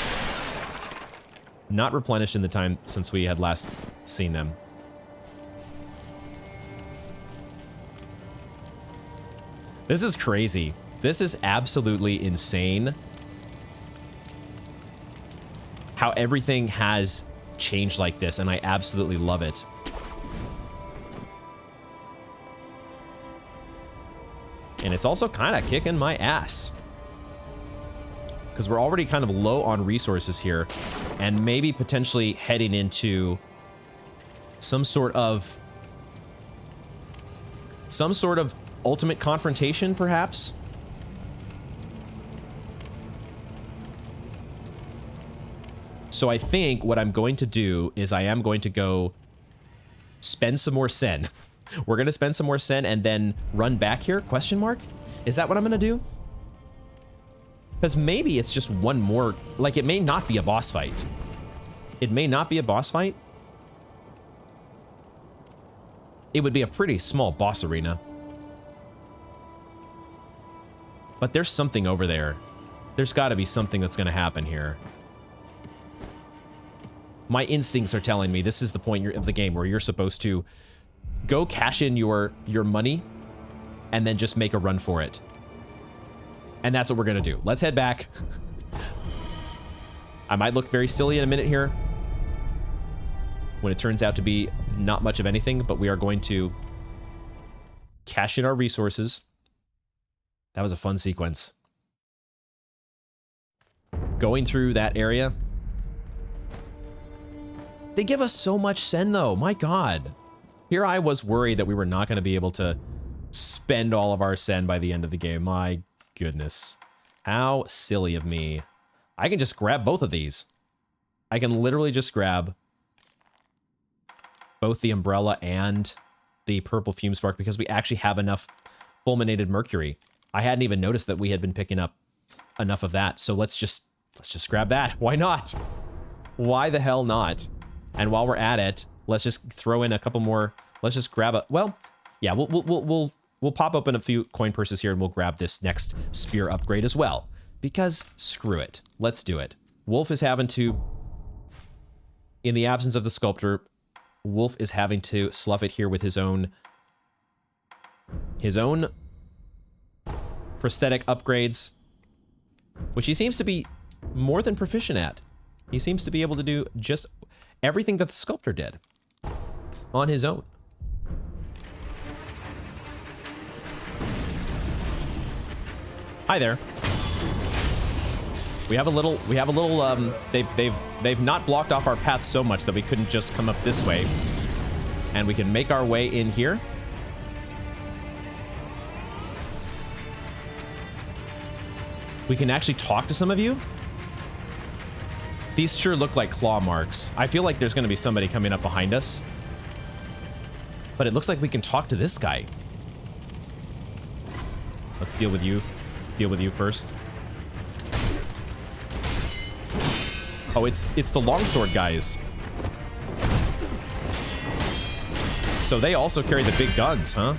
Not replenished in the time since we had last seen them. This is crazy. This is absolutely insane. How everything has changed like this, and I absolutely love it. And it's also kind of kicking my ass. Because we're already kind of low on resources here, and maybe potentially heading into some sort of ultimate confrontation, perhaps. So I think what I'm going to do is I am going to go spend some more sen. We're going to spend some more sen and then run back here? Question mark? Is that what I'm going to do? Because maybe it's just one more... Like, it may not be a boss fight. It may not be a boss fight. It would be a pretty small boss arena. But there's something over there. There's got to be something that's going to happen here. My instincts are telling me this is the point of the game where you're supposed to go cash in your money and then just make a run for it. And that's what we're going to do. Let's head back. I might look very silly in a minute here when it turns out to be not much of anything, but we are going to cash in our resources. That was a fun sequence. Going through that area. They give us so much sen, though. My God. Here I was worried that we were not going to be able to spend all of our sen by the end of the game. My goodness. How silly of me. I can just grab both of these. I can literally just grab both the umbrella and the purple fume spark because we actually have enough fulminated mercury. I hadn't even noticed that we had been picking up enough of that. So let's just grab that. Why not? Why the hell not? And while we're at it, let's just throw in a couple more. Let's just grab a... Well, yeah, we'll pop open a few coin purses here and we'll grab this next spear upgrade as well. Because screw it. Let's do it. Wolf is having to... In the absence of the sculptor, Wolf is having to slough it here with his own prosthetic upgrades, which he seems to be more than proficient at. He seems to be able to do just everything that the sculptor did on his own. Hi there. We have a little they've not blocked off our path so much that we couldn't just come up this way. And we can make our way in here. We can actually talk to some of you. These sure look like claw marks. I feel like there's going to be somebody coming up behind us. But it looks like we can talk to this guy. Let's deal with you. Deal with you first. Oh, it's the longsword guys. So they also carry the big guns, huh?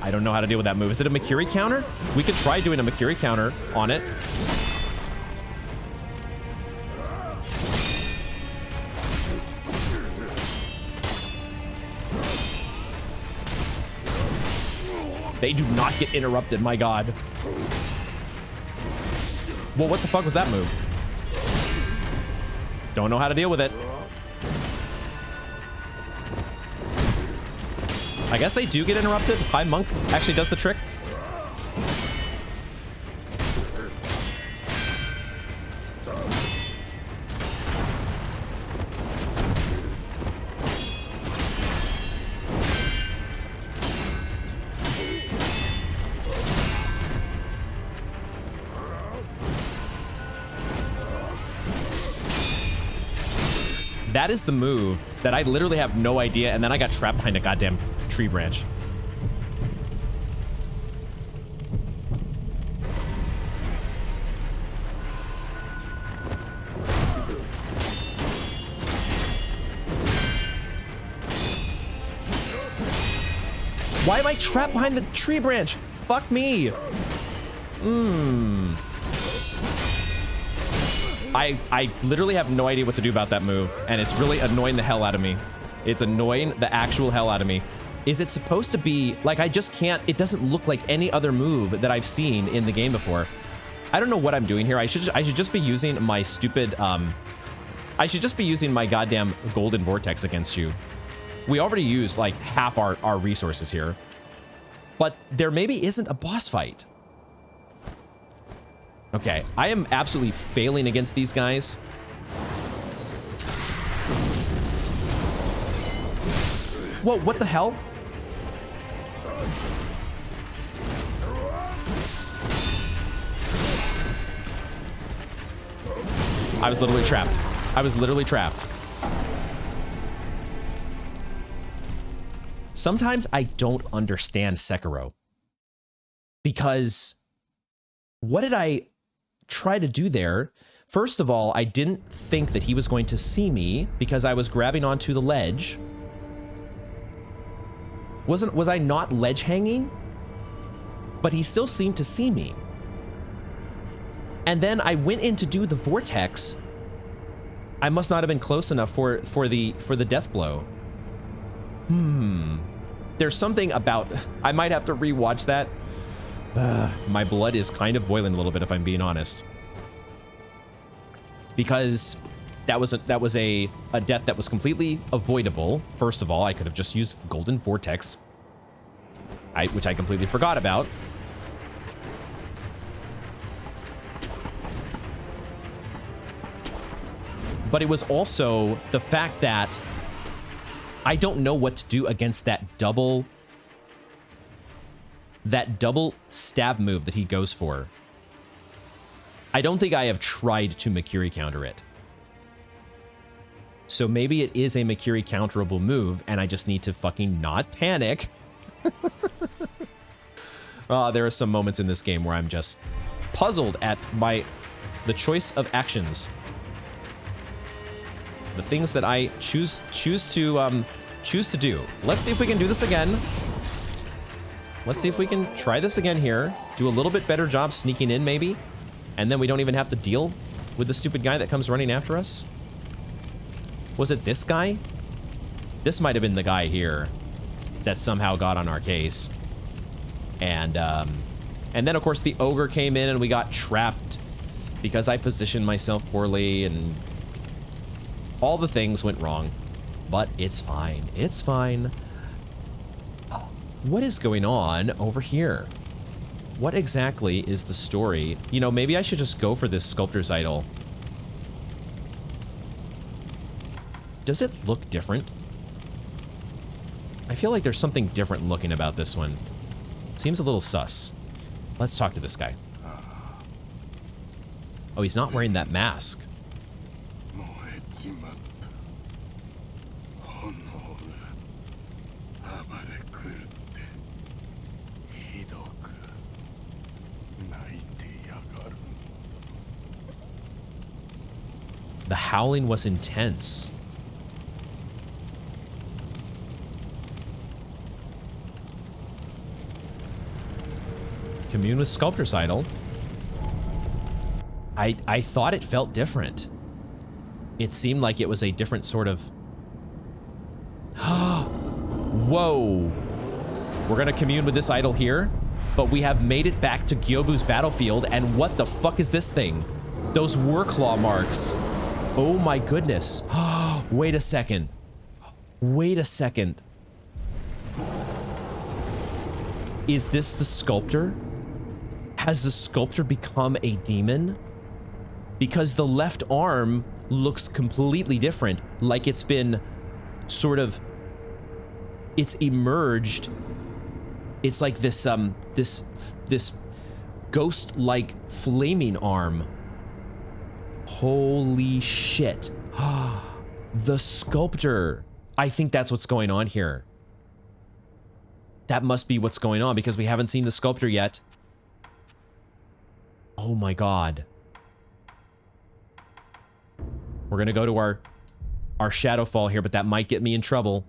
I don't know how to deal with that move. Is it a Makiri counter? We could try doing a Makiri counter on it. They do not get interrupted, my God. Well, what the fuck was that move? Don't know how to deal with it. I guess they do get interrupted. High Monk actually does the trick. That is the move that I literally have no idea, and then I got trapped behind a goddamn tree branch. Why am I trapped behind the tree branch? Fuck me. I literally have no idea what to do about that move, and it's really annoying the hell out of me. It's annoying the actual hell out of me. Is it supposed to be, like, I just can't, it doesn't look like any other move that I've seen in the game before. I don't know what I'm doing here. I should just be using my stupid, I should just be using my goddamn golden vortex against you. We already used, like, half our resources here. But there maybe isn't a boss fight. Okay, I am absolutely failing against these guys. Whoa, what the hell? I was literally trapped. I was literally trapped. Sometimes I don't understand Sekiro. Because what did I try to do there? First of all, I didn't think that he was going to see me because I was grabbing onto the ledge. Was I not ledge hanging? But he still seemed to see me. And then I went in to do the vortex. I must not have been close enough for the death blow. There's something about, I might have to rewatch that. My blood is kind of boiling a little bit, if I'm being honest. Because that was a death that was completely avoidable. First of all, I could have just used Golden Vortex, which I completely forgot about. But it was also the fact that I don't know what to do against that double stab move that he goes for. I don't think I have tried to Makiri counter it. So maybe it is a Makiri counterable move, and I just need to fucking not panic. There are some moments in this game where I'm just puzzled at the choice of actions. The things that I choose to do. Let's see if we can do this again. Let's see if we can try this again here. Do a little bit better job sneaking in, maybe. And then we don't even have to deal with the stupid guy that comes running after us. Was it this guy? This might have been the guy here that somehow got on our case. And then, of course, the ogre came in and we got trapped because I positioned myself poorly and all the things went wrong. But it's fine. It's fine. What is going on over here? What exactly is the story? You know, maybe I should just go for this sculptor's idol. Does it look different? I feel like there's something different looking about this one. Seems a little sus. Let's talk to this guy. Oh, he's not wearing that mask. The howling was intense. Commune with Sculptor's Idol. I thought it felt different. It seemed like it was a different sort of... Whoa. We're gonna commune with this idol here, but we have made it back to Gyobu's battlefield, and what the fuck is this thing? Those war claw marks. Oh my goodness. Wait a second. Wait a second. Is this the sculptor? Has the sculptor become a demon? Because the left arm looks completely different, like it's been sort of, it's emerged. It's like this this ghost-like flaming arm. Holy shit. The sculptor. I think that's what's going on here. That must be what's going on because we haven't seen the sculptor yet. Oh my god. We're gonna go to our shadow fall here, but that might get me in trouble.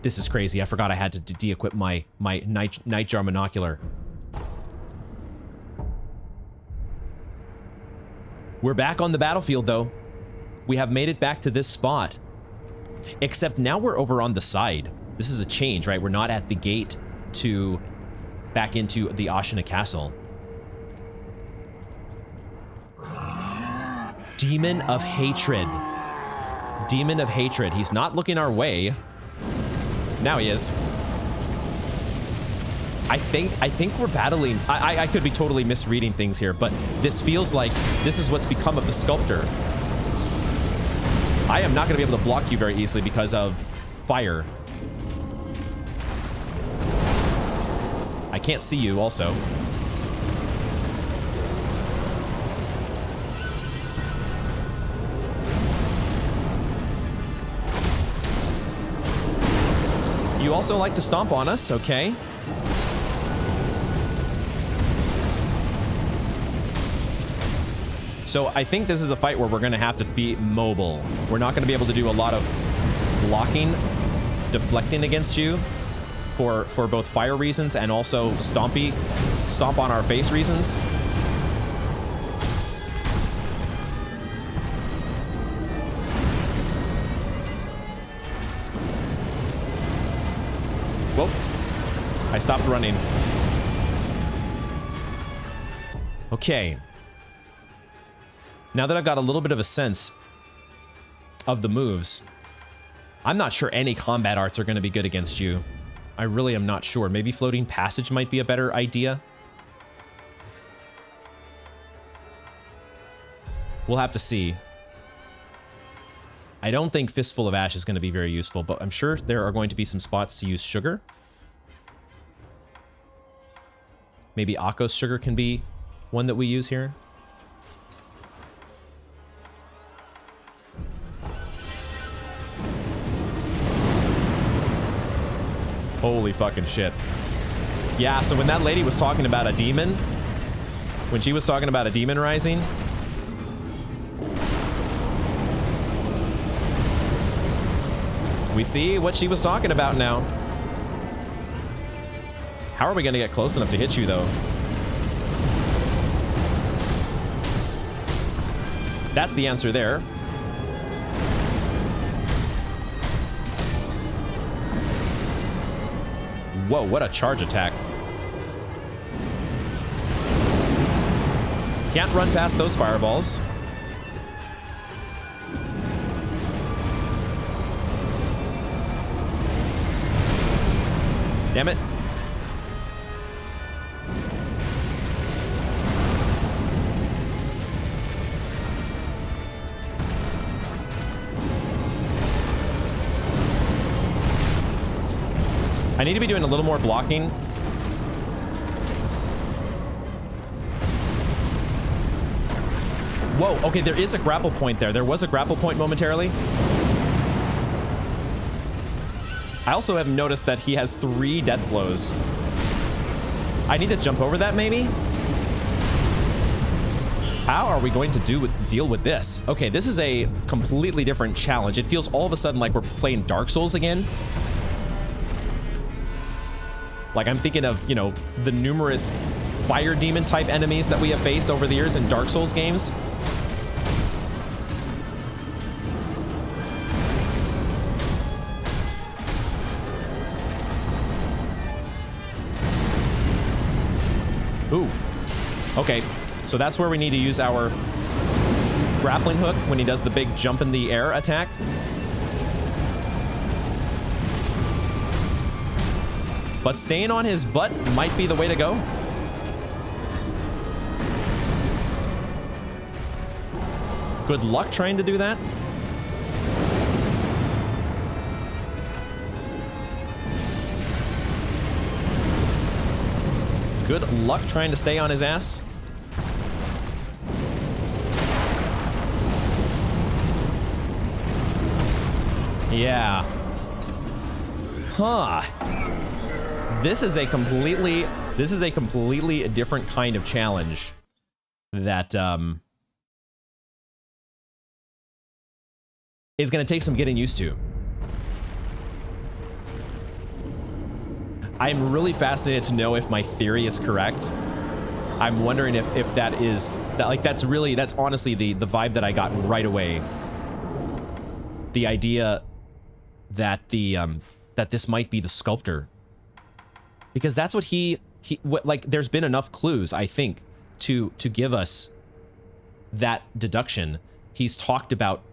This is crazy. I forgot I had to de-equip my nightjar monocular. We're back on the battlefield, though. We have made it back to this spot. Except now we're over on the side. This is a change, right? We're not at the gate to back into the Ashina Castle. Demon of Hatred. Demon of Hatred. He's not looking our way. Now he is. I think we're battling. I could be totally misreading things here, but this feels like this is what's become of the sculptor. I am not going to be able to block you very easily because of fire. I can't see you also. also like to stomp on us, okay. So I think this is a fight where we're going to have to be mobile. We're not going to be able to do a lot of blocking, deflecting against you for both fire reasons and also stomp on our face reasons. Whoa. I stopped running. Okay. Now that I've got a little bit of a sense of the moves, I'm not sure any combat arts are going to be good against you. I really am not sure. Maybe floating passage might be a better idea. We'll have to see. I don't think Fistful of Ash is going to be very useful, but I'm sure there are going to be some spots to use sugar. Maybe Akko's sugar can be one that we use here. Holy fucking shit. Yeah, so when that lady was talking about a demon, when she was talking about a demon rising, we see what she was talking about now. How are we going to get close enough to hit you, though? That's the answer there. Whoa, what a charge attack. Can't run past those fireballs. Damn it. I need to be doing a little more blocking. Whoa, okay, there is a grapple point there. There was a grapple point momentarily. I also have noticed that he has 3 death blows. I need to jump over that, maybe? How are we going to deal with this? Okay, this is a completely different challenge. It feels all of a sudden like we're playing Dark Souls again. Like, I'm thinking of, you know, the numerous fire demon type enemies that we have faced over the years in Dark Souls games. Ooh. Okay, so that's where we need to use our grappling hook when he does the big jump in the air attack. But staying on his butt might be the way to go. Good luck trying to do that. Good luck trying to stay on his ass. Yeah. Huh. This is a completely different kind of challenge that is going to take some getting used to. I'm really fascinated to know if my theory is correct. I'm wondering if that's honestly the vibe that I got right away. The idea that that this might be the sculptor. Because that's what like, there's been enough clues, I think, to give us that deduction. He's talked about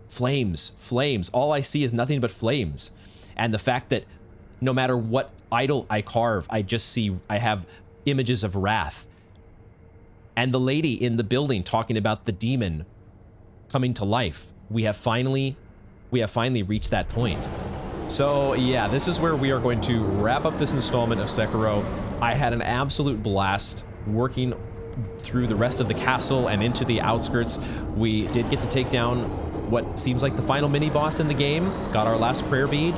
flames. All I see is nothing but flames. And the fact that no matter what idol I carve, I have images of wrath. And the lady in the building talking about the demon coming to life. We have finally reached that point. So yeah, this is where we are going to wrap up this installment of Sekiro. I had an absolute blast working through the rest of the castle and into the outskirts. We did get to take down what seems like the final mini-boss in the game, got our last prayer bead,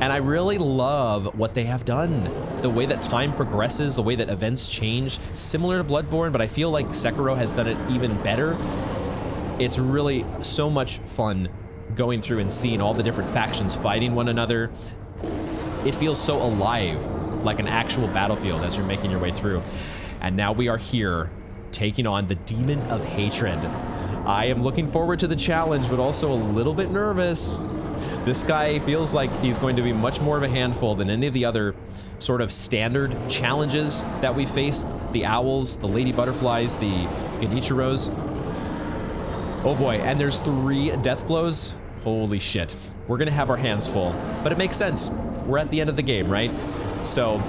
And I really love what they have done. The way that time progresses, the way that events change, similar to Bloodborne, but I feel like Sekiro has done it even better. It's really so much fun going through and seeing all the different factions fighting one another. It feels so alive, like an actual battlefield as you're making your way through. And now we are here, taking on the Demon of Hatred. I am looking forward to the challenge, but also a little bit nervous. This guy feels like he's going to be much more of a handful than any of the other sort of standard challenges that we faced. The owls, the lady butterflies, the Genichiros. Oh boy, and there's 3 death blows. Holy shit. We're gonna have our hands full, but it makes sense. We're at the end of the game, right? So,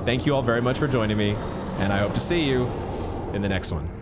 thank you all very much for joining me, and I hope to see you in the next one.